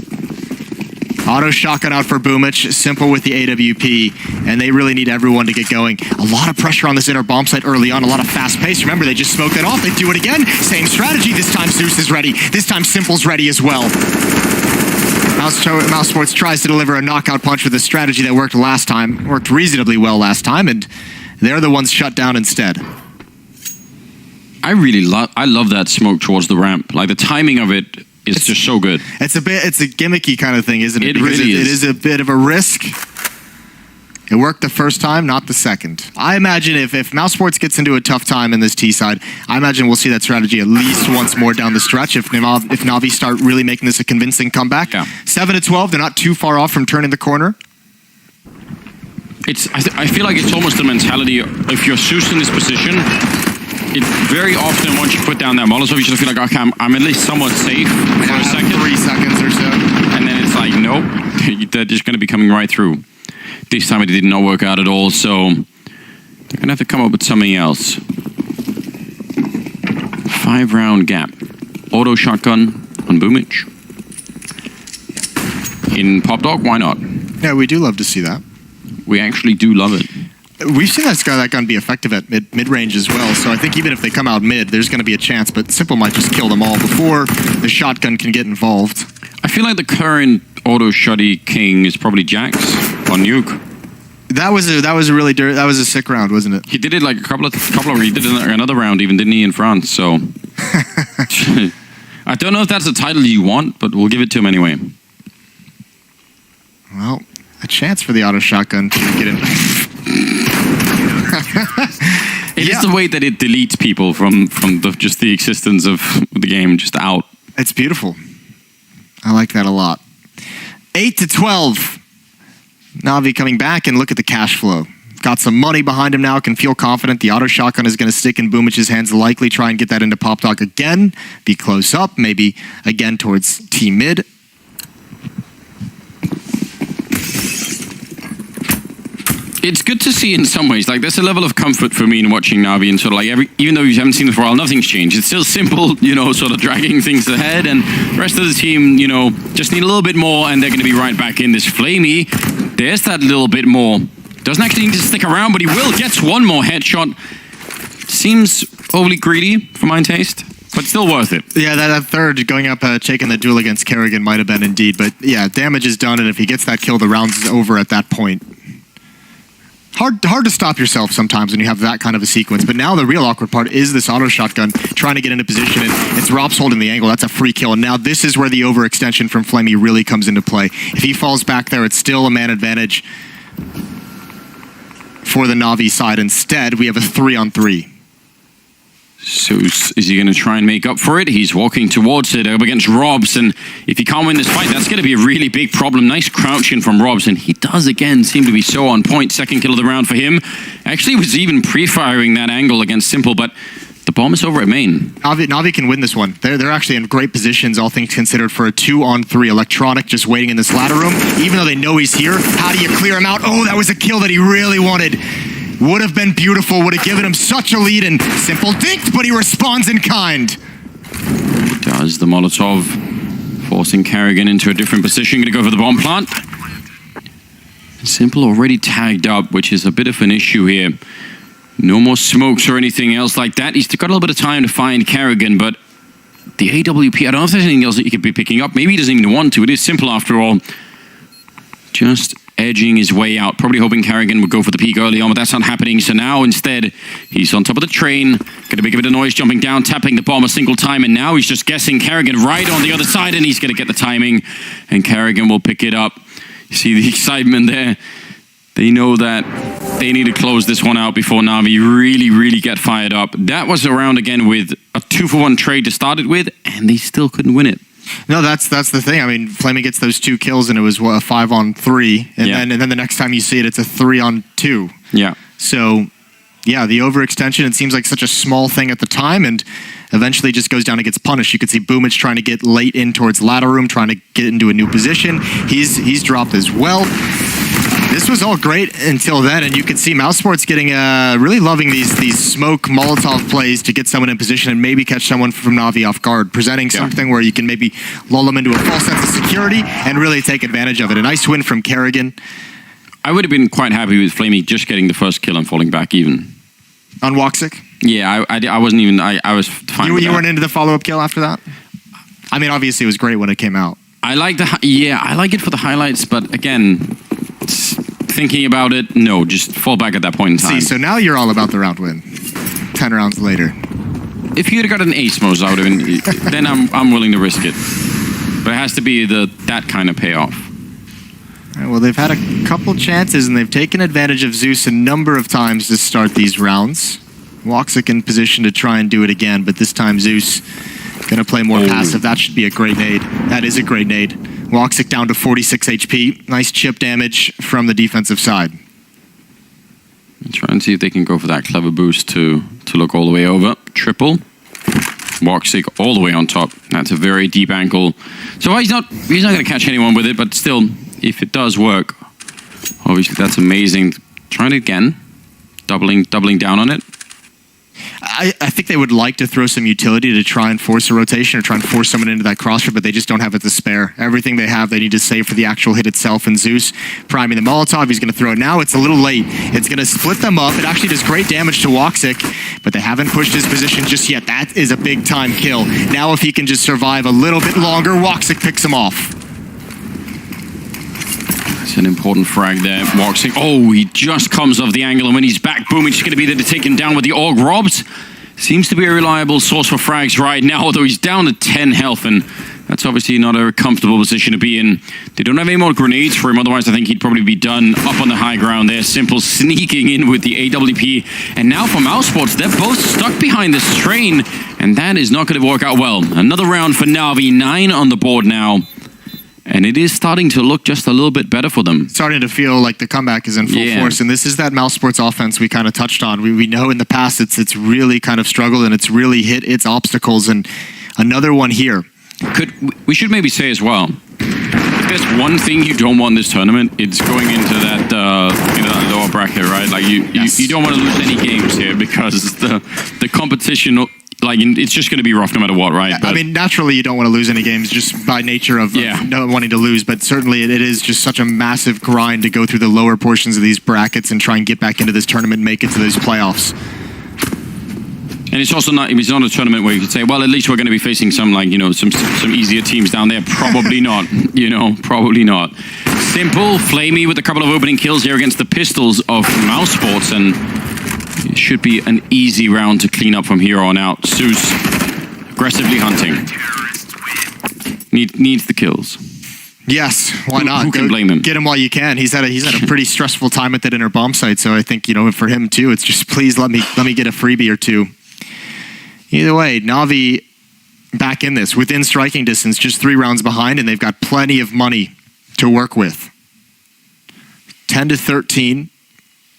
Auto shotgun out for Boomich, Simple with the AWP, and they really need everyone to get going. A lot of pressure on this inner bomb site early on, a lot of fast pace. Remember, they just smoked it off. They do it again. Same strategy. This time Zeus is ready. This time Simple's ready as well. Mousesports tries to deliver a knockout punch with a strategy that worked last time. Worked reasonably well last time, and they're the ones shut down instead. I love that smoke towards the ramp. Like, the timing of it is just so good. It's a gimmicky kind of thing, isn't it? It really is. It is a bit of a risk. It worked the first time, not the second. I imagine if Mousesports gets into a tough time in this T side, I imagine we'll see that strategy at least once more down the stretch if Navi start really making this a convincing comeback. Yeah. 7-12, they're not too far off from turning the corner. I feel like it's almost the mentality, if you're Zeus in this position, it very often, once you put down that Molotov, you just feel like, okay, I'm at least somewhat safe for a second. 3 seconds or so. And then it's like, nope, they're just going to be coming right through. This time it did not work out at all, so they're going to have to come up with something else. 5-round gap. Auto shotgun on Boomich. In Pop Dog, why not? Yeah, we do love to see that. We actually do love it. We've seen that gun be effective at mid-range as well, so I think even if they come out mid, there's going to be a chance, but Simple might just kill them all before the shotgun can get involved. I feel like the current auto shotty king is probably Jax on Nuke. That was a sick round, wasn't it? He did it like a couple of he did another round even, didn't he, in France, so I don't know if that's a title you want, but we'll give it to him anyway. Well, a chance for the auto shotgun to get in. It is the way that it deletes people from just the existence of the game, just out. It's beautiful. I like that a lot. 8-12. Navi coming back, and look at the cash flow. Got some money behind him now, can feel confident. The auto shotgun is going to stick in Boomic's hands, likely try and get that into Pop Dog again. Be close up, maybe again towards T mid. It's good to see in some ways. Like, there's a level of comfort for me in watching Navi, and sort of like even though you haven't seen it for a while, nothing's changed. It's still simple, sort of dragging things ahead, and the rest of the team, just need a little bit more, and they're going to be right back in this. Flamey, there's that little bit more. Doesn't actually need to stick around, but he will. Gets one more headshot. Seems overly greedy for my taste, but still worth it. Yeah, that third going up, taking the duel against Kerrigan might have been indeed, but yeah, damage is done, and if he gets that kill, the round is over at that point. Hard to stop yourself sometimes when you have that kind of a sequence, but now the real awkward part is this auto shotgun trying to get into position, and it's Rob's holding the angle. That's a free kill, and now this is where the overextension from Flamey really comes into play. If he falls back there, it's still a man advantage for the Navi side. Instead, we have a 3-on-3. So is he going to try and make up for it? He's walking towards it up against Robs, and if he can't win this fight, that's going to be a really big problem. Nice crouching from Robs, and he does again seem to be so on point. Second kill of the round for him. Actually was even pre-firing that angle against Simple, but the bomb is over at main. Navi can win this one. They're actually in great positions, all things considered, for a 2-on-3. Electronic just waiting in this ladder room. Even though they know he's here, how do you clear him out? Oh, that was a kill that he really wanted. Would have been beautiful, would have given him such a lead, and Simple dinked, but he responds in kind. Does the Molotov, forcing Kerrigan into a different position. Going to go for the bomb plant. Simple already tagged up, which is a bit of an issue here. No more smokes or anything else like that. He's got a little bit of time to find Kerrigan, but the AWP, I don't know if there's anything else that he could be picking up. Maybe he doesn't even want to. It is Simple after all. Just edging his way out, probably hoping Kerrigan would go for the peak early on, but that's not happening. So now instead, he's on top of the train, gonna make a bit of noise, jumping down, tapping the bomb a single time, and now he's just guessing Kerrigan right on the other side, and he's gonna get the timing, and Kerrigan will pick it up. You see the excitement there. They know that they need to close this one out before Navi really get fired up. That was a round again with a 2-for-1 trade to start it with, and they still couldn't win it. No, that's the thing. I mean, Flamey gets those 2 kills, and it was a 5-on-3, and then the next time you see it, it's a 3-on-2. Yeah. So, yeah, the overextension, it seems like such a small thing at the time, and eventually just goes down and gets punished. You could see Boomich trying to get late in towards ladder room, trying to get into a new position. He's dropped as well. This was all great until then, and you could see Mousesports getting really loving these smoke Molotov plays to get someone in position and maybe catch someone from Navi off guard, presenting something where you can maybe lull them into a false sense of security and really take advantage of it. A nice win from Kerrigan. I would have been quite happy with Flamey just getting the first kill and falling back even. On Woxic? Yeah, I wasn't even, I was fine with You that. weren't into the follow-up kill after that? I mean, obviously it was great when it came out. I like it for the highlights, but again, thinking about it, no, just fall back at that point in time. See, so now you're all about the round win. 10 rounds later. If you'd have got an ace most, I would have been, then I'm willing to risk it. But it has to be that kind of payoff. All right, well, they've had a couple chances, and they've taken advantage of Zeus a number of times to start these rounds. Woxic in position to try and do it again, but this time Zeus gonna play more passive. That should be a great nade. That is a great nade. Woxic down to 46 HP. Nice chip damage from the defensive side. Try and see if they can go for that clever boost to look all the way over. Triple. Woxic all the way on top. That's a very deep ankle. So he's not going to catch anyone with it, but still, if it does work, obviously that's amazing. Trying it again. Doubling down on it. I think they would like to throw some utility to try and force a rotation or try and force someone into that crossfire, but they just don't have it to spare. Everything they have, they need to save for the actual hit itself. And Zeus priming the Molotov, he's going to throw it now. It's a little late. It's going to split them up. It actually does great damage to Woxic, but they haven't pushed his position just yet. That is a big time kill. Now if he can just survive a little bit longer, Woxic picks him off. It's an important frag there. Woxic. Oh, he just comes off the angle, and when he's back, Boomich is going to be there to take him down with the AUG. Robs seems to be a reliable source for frags right now, although he's down to 10 health, and That's obviously not a comfortable position to be in. They don't have any more grenades for him, otherwise I think he'd probably be done up on the high ground there. Simple sneaking in with the AWP. And now for Mousesports, they're both stuck behind this train, and that is not going to work out well. Another round for Navi, 9 on the board now. And it is starting to look just a little bit better for them. Starting to feel like the comeback is in full force, and this is that Mousesports offense we kind of touched on. We know in the past it's really kind of struggled and it's really hit its obstacles, and another one here. We should maybe say as well, if there's one thing you don't want this tournament, it's going into that lower bracket, right? Like you don't want to lose any games here because the competition. Like, it's just going to be rough no matter what, right? I mean, naturally, you don't want to lose any games just by nature of not wanting to lose, but certainly it is just such a massive grind to go through the lower portions of these brackets and try and get back into this tournament and make it to those playoffs. And it's also not a tournament where you could say, well, at least we're going to be facing some, like, some easier teams down there. Probably not, probably not. Simple, Flamey with a couple of opening kills here against the Pistols of Mousesports, and it should be an easy round to clean up from here on out. Zeus aggressively hunting. Needs the kills. Yes, why not? Who can blame him? Get him while you can. He's had a pretty stressful time at that inner bomb site, so I think, for him too, it's just please let me get a freebie or two. Either way, Navi back in this, within striking distance, just 3 rounds behind, and they've got plenty of money to work with. 10-13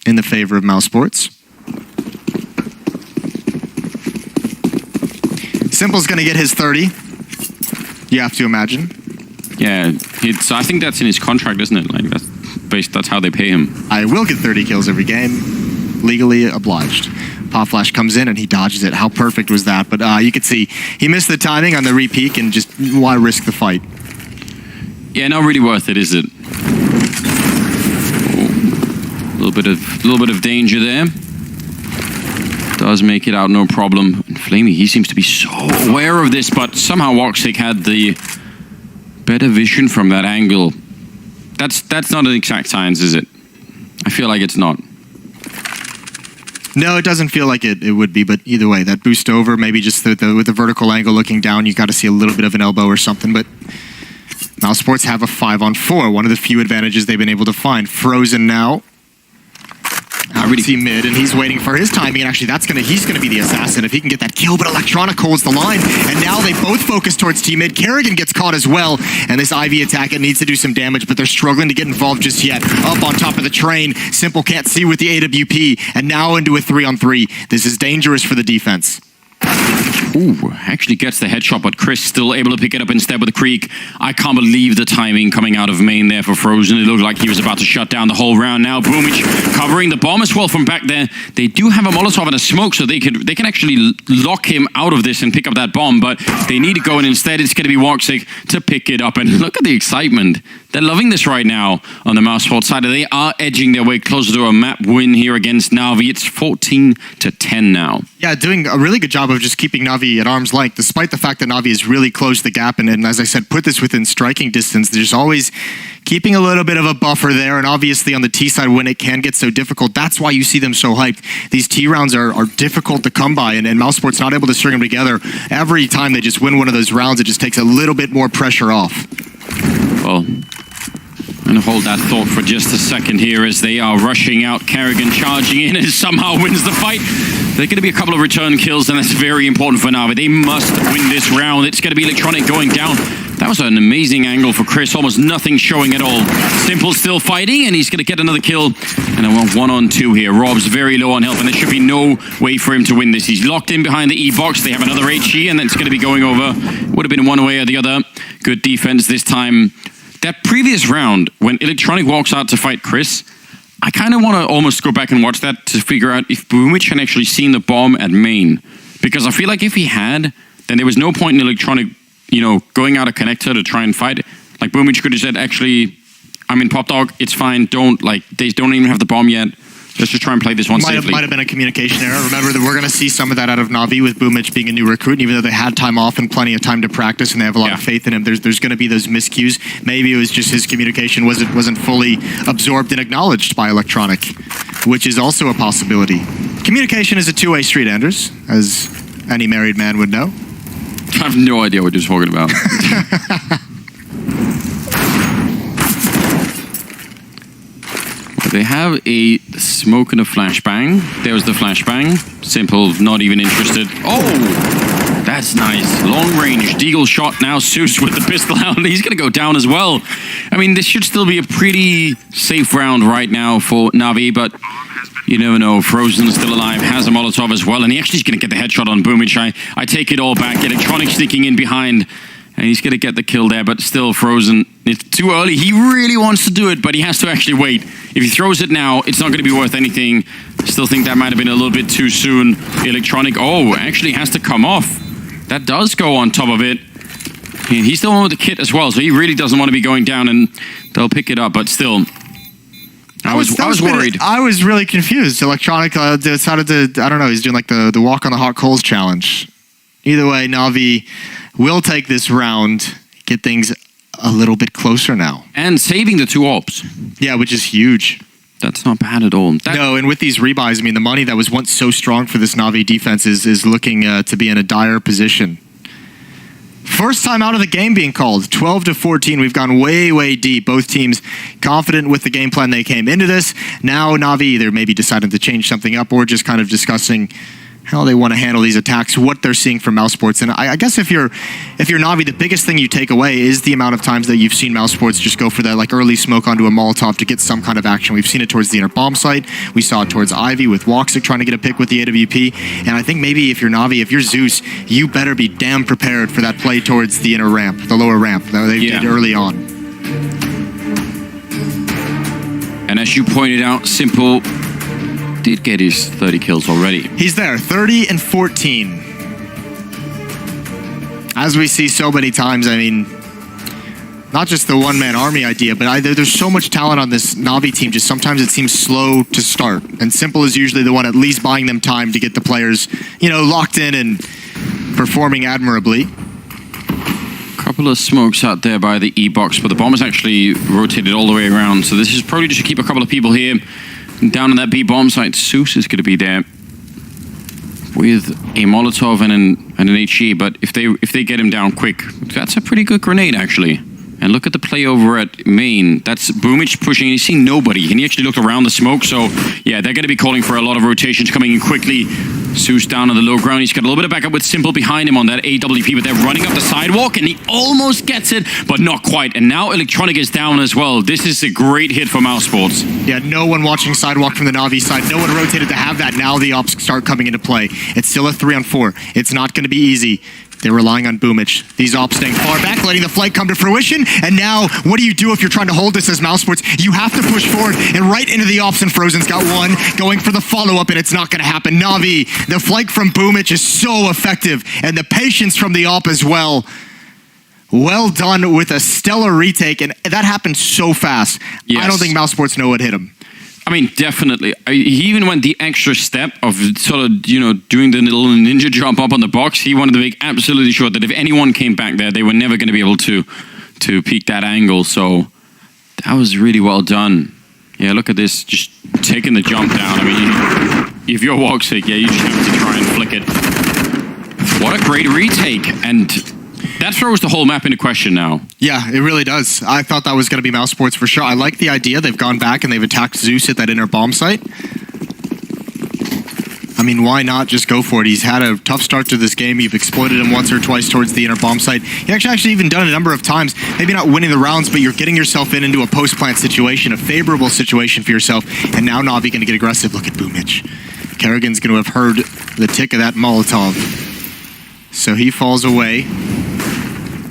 in the favor of Mousesports. Simple's going to get his 30. You have to imagine. Yeah, I think that's in his contract, isn't it? Like that's how they pay him. I will get 30 kills every game, legally obliged. Pop Flash comes in and he dodges it. How perfect was that? But you could see he missed the timing on the re-peek, and just why risk the fight? Yeah, not really worth it, is it? A little bit of danger there. Does make it out, no problem. And Flamey, he seems to be so aware of this, but somehow Woxic had the better vision from that angle. That's not an exact science, is it? I feel like it's not. No, it doesn't feel like it would be, but either way, that boost over, maybe just with the vertical angle looking down, you got to see a little bit of an elbow or something, but Mousesports have a 5-on-4, one of the few advantages they've been able to find. Frozen now. I really see mid, and he's waiting for his timing, and actually he's gonna be the assassin if he can get that kill, but Electronic holds the line, and now they both focus towards T-mid. Kerrigan gets caught as well, and this Ivy attack, it needs to do some damage, but they're struggling to get involved just yet. Up on top of the train, Simple can't see with the AWP, and now into a 3-on-3. This is dangerous for the defense. Ooh, actually gets the headshot, but Chris still able to pick it up instead with the Creek. I can't believe the timing coming out of main there for Frozen. It looked like he was about to shut down the whole round. Now Boomich covering the bomb as well from back there. They do have a Molotov and a smoke, so they can actually lock him out of this and pick up that bomb, but they need to go, and instead it's going to be Woxic to pick it up. And look at the excitement. They're loving this right now on the Mousesports side. They are edging their way closer to a map win here against Navi. It's 14-10 now. Yeah, doing a really good job of just keeping Navi at arm's length, despite the fact that Navi has really closed the gap, and as I said, put this within striking distance. There's always keeping a little bit of a buffer there, and obviously on the T side, when it can get so difficult, that's why you see them so hyped. These T rounds are difficult to come by, and Mousesports not able to string them together. Every time they just win one of those rounds, it just takes a little bit more pressure off. Well, I'm going to hold that thought for just a second here as they are rushing out. Kerrigan charging in and somehow wins the fight. There's going to be a couple of return kills, and that's very important for Navi. They must win this round. It's going to be Electronic going down. That was an amazing angle for Chris. Almost nothing showing at all. Simple still fighting, and he's going to get another kill. And a 1-on-2 here. Rob's very low on health, and there should be no way for him to win this. He's locked in behind the E-box. They have another HE, and that's going to be going over. Would have been one way or the other. Good defense this time. That previous round, when Electronic walks out to fight Chris, I kind of want to almost go back and watch that to figure out if Boomich had actually seen the bomb at main. Because I feel like if he had, then there was no point in Electronic, going out a connector to try and fight. Like Boomich could have said, actually, I'm in Pop Dog, it's fine, they don't even have the bomb yet. Let's just try and play this one safely. Might have been a communication error. Remember that we're going to see some of that out of Navi with Boomich being a new recruit, and even though they had time off and plenty of time to practice and they have a lot of faith in him, there's going to be those miscues. Maybe it was just his communication wasn't fully absorbed and acknowledged by Electronic, which is also a possibility. Communication is a two-way street, Anders, as any married man would know. I have no idea what you're talking about. They have a smoke and a flashbang. There's the flashbang. Simple, not even interested. Oh, that's nice. Long range, deagle shot now. Zeus with the pistol out. He's going to go down as well. I mean, this should still be a pretty safe round right now for Navi, but you never know. Frozen's still alive, has a Molotov as well, and he actually is going to get the headshot on Boomic. I take it all back. Electronic sneaking in behind, and he's going to get the kill there, but still Frozen. It's too early. He really wants to do it, but he has to actually wait. If he throws it now, it's not going to be worth anything. Still think that might have been a little bit too soon. Electronic, oh, actually has to come off. That does go on top of it. And he's the one with the kit as well, so he really doesn't want to be going down, and they'll pick it up, but still. I was worried. I was really confused. Electronic decided to, I don't know, he's doing like the walk on the hot coals challenge. Either way, Navi will take this round, get things a little bit closer now. And saving the 2 ops. Yeah, which is huge. That's not bad at all. No, and with these rebuys, I mean, the money that was once so strong for this Navi defense is looking to be in a dire position. First time out of the game being called, 12-14. We've gone way, way deep. Both teams confident with the game plan they came into this. Now Navi either maybe deciding to change something up or just kind of discussing how they want to handle these attacks, what they're seeing from Mousesports. And I guess if you're Navi, the biggest thing you take away is the amount of times that you've seen Mousesports just go for that like early smoke onto a Molotov to get some kind of action. We've seen it towards the inner bomb site. We saw it towards Ivy with Woxic trying to get a pick with the AWP. And I think maybe if you're Navi, if you're Zeus, you better be damn prepared for that play towards the inner ramp, the lower ramp that they did early on. And as you pointed out, Simple did get his 30 kills already. He's there, 30 and 14. As we see so many times, I mean, not just the one-man army idea, but there's so much talent on this Navi team, just sometimes it seems slow to start. And Simple is usually the one at least buying them time to get the players, locked in and performing admirably. Couple of smokes out there by the E-box, but the bomb is actually rotated all the way around. So this is probably just to keep a couple of people here. Down on that B bomb site, Zeus is going to be there with a Molotov and an HE. But if they get him down quick, that's a pretty good grenade actually. And look at the play over at main. That's Boomic pushing. You see nobody, and he actually looked around the smoke. So yeah, they're going to be calling for a lot of rotations coming in quickly. Zeus down on the low ground. He's got a little bit of backup with Simple behind him on that AWP, but they're running up the sidewalk, and he almost gets it, but not quite. And now Electronic is down as well. This is a great hit for Mousesports. Yeah, no one watching sidewalk from the Navi side. No one rotated to have that. Now the ops start coming into play. It's still a 3-on-4. It's not going to be easy. They're relying on Boomic. These ops staying far back, letting the flight come to fruition. And now, what do you do if you're trying to hold this as Mousesports? You have to push forward and right into the ops, and Frozen's got one, going for the follow-up, and it's not going to happen. Navi, the flight from Boomic is so effective, and the patience from the op as well. Well done with a stellar retake, and that happened so fast. Yes. I don't think Mousesports know what hit him. I mean, definitely. He even went the extra step of sort of, doing the little ninja jump up on the box. He wanted to make absolutely sure that if anyone came back there, they were never going to be able to peek that angle. So that was really well done. Yeah, look at this, just taking the jump down. I mean, if you're Woxic, yeah, you just have to try and flick it. What a great retake. And that throws the whole map into question now. Yeah, it really does. I thought that was going to be Mousesports for sure. I like the idea. They've gone back and they've attacked Zeus at that inner bomb site. I mean, why not just go for it? He's had a tough start to this game. You've exploited him once or twice towards the inner bomb site. You've actually even done it a number of times. Maybe not winning the rounds, but you're getting yourself into a post-plant situation, a favorable situation for yourself. And now Navi going to get aggressive. Look at Boomic. Kerrigan's going to have heard the tick of that Molotov. So he falls away.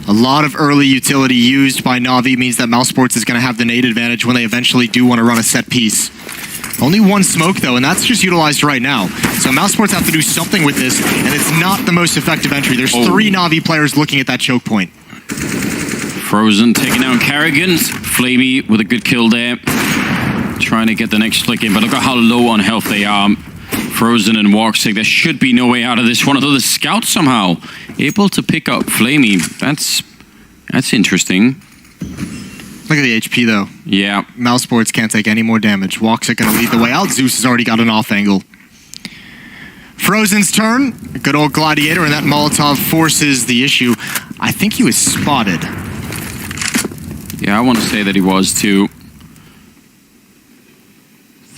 A lot of early utility used by Navi means that Mousesports is going to have the nade advantage when they eventually do want to run a set piece. Only one smoke, though, and that's just utilized right now. So Mousesports have to do something with this, and it's not the most effective entry. There's 3 Navi players looking at that choke point. Frozen taking down Kerrigan. Flamey with a good kill there. Trying to get the next flick in, but look at how low on health they are. Frozen and Woxic, there should be no way out of this one, although the scout somehow able to pick up Flamey. That's interesting. Look at the HP, though. Yeah. Mousesports can't take any more damage. Woxic going to lead the way out. Zeus has already got an off angle. Frozen's turn. Good old Gladiator, and that Molotov forces the issue. I think he was spotted. Yeah, I want to say that he was too.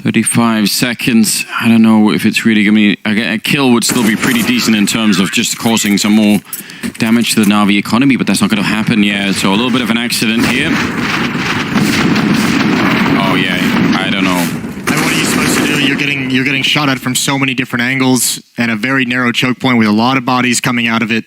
35 seconds. I don't know if it's really going to be... A kill would still be pretty decent in terms of just causing some more damage to the Navi economy, but that's not going to happen yet. So a little bit of an accident here. Oh, yeah. I don't know. And what are you supposed to do? You're getting shot at from so many different angles and a very narrow choke point with a lot of bodies coming out of it.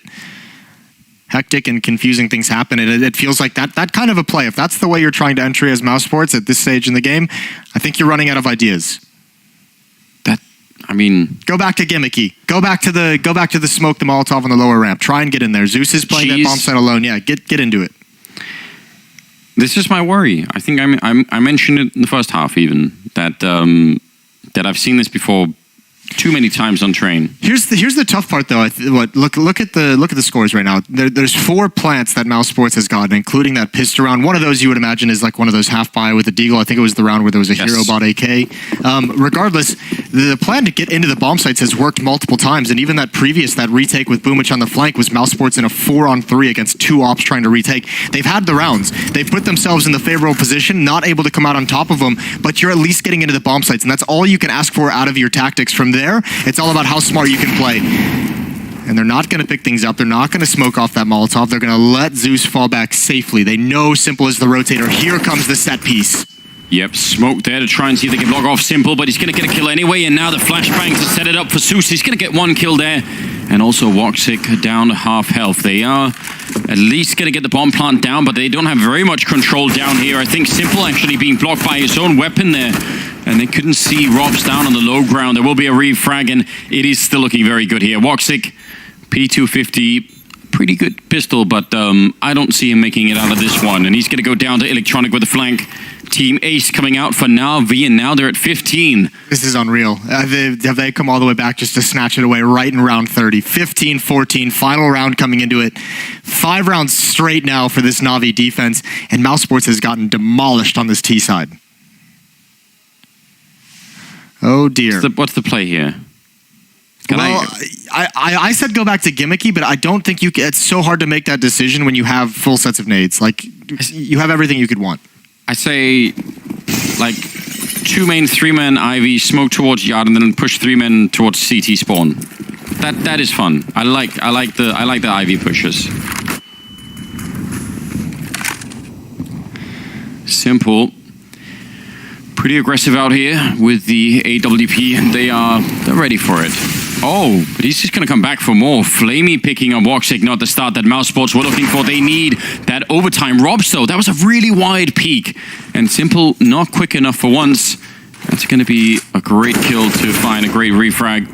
Hectic and confusing things happen, and it feels like that kind of a play. If that's the way you're trying to entry as Mousesports at this stage in the game, I think you're running out of ideas. Go back to gimmicky. Go back to the smoke the Molotov on the lower ramp. Try and get in there. Zeus is playing that bomb site alone. Yeah, get into it. This is my worry. I think I mentioned it in the first half even that I've seen this before too many times on train. Here's the tough part though. Look at the scores right now. There's 4 plants that Mousesports has gotten, including that pissed round. One of those you would imagine is like one of those half buy with a deagle. I think it was the round where there was a hero bot AK. Regardless, the plan to get into the bomb sites has worked multiple times, and even that retake with Boomich on the flank was Mousesports in a 4-on-3 against 2 ops trying to retake. They've had the rounds. They've put themselves in the favorable position, not able to come out on top of them, but you're at least getting into the bomb sites, and that's all you can ask for out of your tactics. From there, it's all about how smart you can play. And they're not going to pick things up. They're not going to smoke off that Molotov. They're going to let Zeus fall back safely. They know Simple is the rotator. Here comes the set piece. Yep, smoke there to try and see if they can block off Simple, but he's going to get a kill anyway, and now the flashbang to set it up for Zeus. He's going to get 1 kill there, and also Woxic down to half health. They are at least going to get the bomb plant down, but they don't have very much control down here. I think Simple actually being blocked by his own weapon there, and they couldn't see Robs down on the low ground. There will be a refrag, and it is still looking very good here. Woxic, P250, pretty good pistol, but I don't see him making it out of this one, and he's going to go down to Electronic with the flank. Team Ace coming out for Navi, and now they're at 15. This is unreal. Have they come all the way back just to snatch it away right in round 30? 15-14, final round coming into it. 5 rounds straight now for this Navi defense, and Mousesports has gotten demolished on this T side. Oh dear. What's the play here? I said go back to gimmicky, but I don't think you can. It's so hard to make that decision when you have full sets of nades. Like, you have everything you could want. I say, like, 2 main, 3 men Ivy, smoke towards yard, and then push 3 men towards CT spawn. That is fun. I like the Ivy pushes. Simple. Pretty aggressive out here with the AWP, and they're ready for it. Oh, but he's just going to come back for more. Flamey picking up Woxic, not the start that Mousesports were looking for. They need that overtime. Robs, though, that was a really wide peak. And Simple, not quick enough for once. That's going to be a great kill to find a great refrag.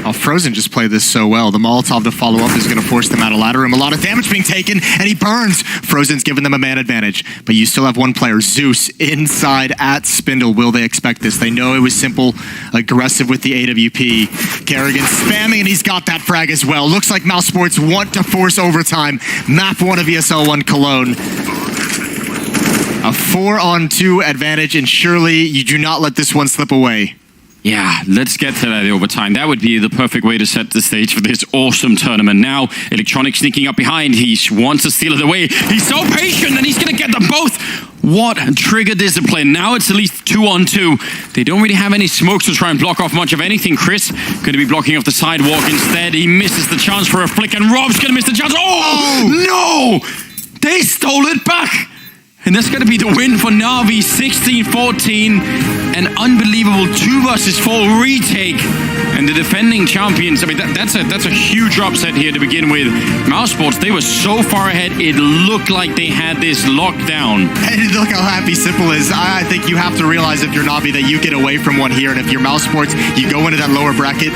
Oh, Frozen just played this so well. The Molotov to follow up is going to force them out of ladder room. A lot of damage being taken, and he burns. Frozen's giving them a man advantage, but you still have 1 player, Zeus, inside at Spindle. Will they expect this? They know it was Simple, aggressive with the AWP. Kerrigan spamming, and he's got that frag as well. Looks like Mousesports want to force overtime. Map 1 of ESL 1 Cologne. A 4-on-2 advantage, and surely you do not let this one slip away. Yeah, let's get to that overtime. That would be the perfect way to set the stage for this awesome tournament. Now, Electronic sneaking up behind. He wants to steal it away. He's so patient, and he's going to get them both. What trigger discipline. Now it's at least 2-on-2. They don't really have any smokes to try and block off much of anything. Chris going to be blocking off the sidewalk instead. He misses the chance for a flick, and Rob's going to miss the chance. Oh, no! They stole it back. And that's going to be the win for Navi, 16-14. An unbelievable 2 versus 4 retake. And the defending champions, I mean, that's a huge upset here to begin with. Mousesports, they were so far ahead, it looked like they had this locked down. And look how happy Simple is. I think you have to realize if you're Navi that you get away from one here. And if you're Mousesports, you go into that lower bracket,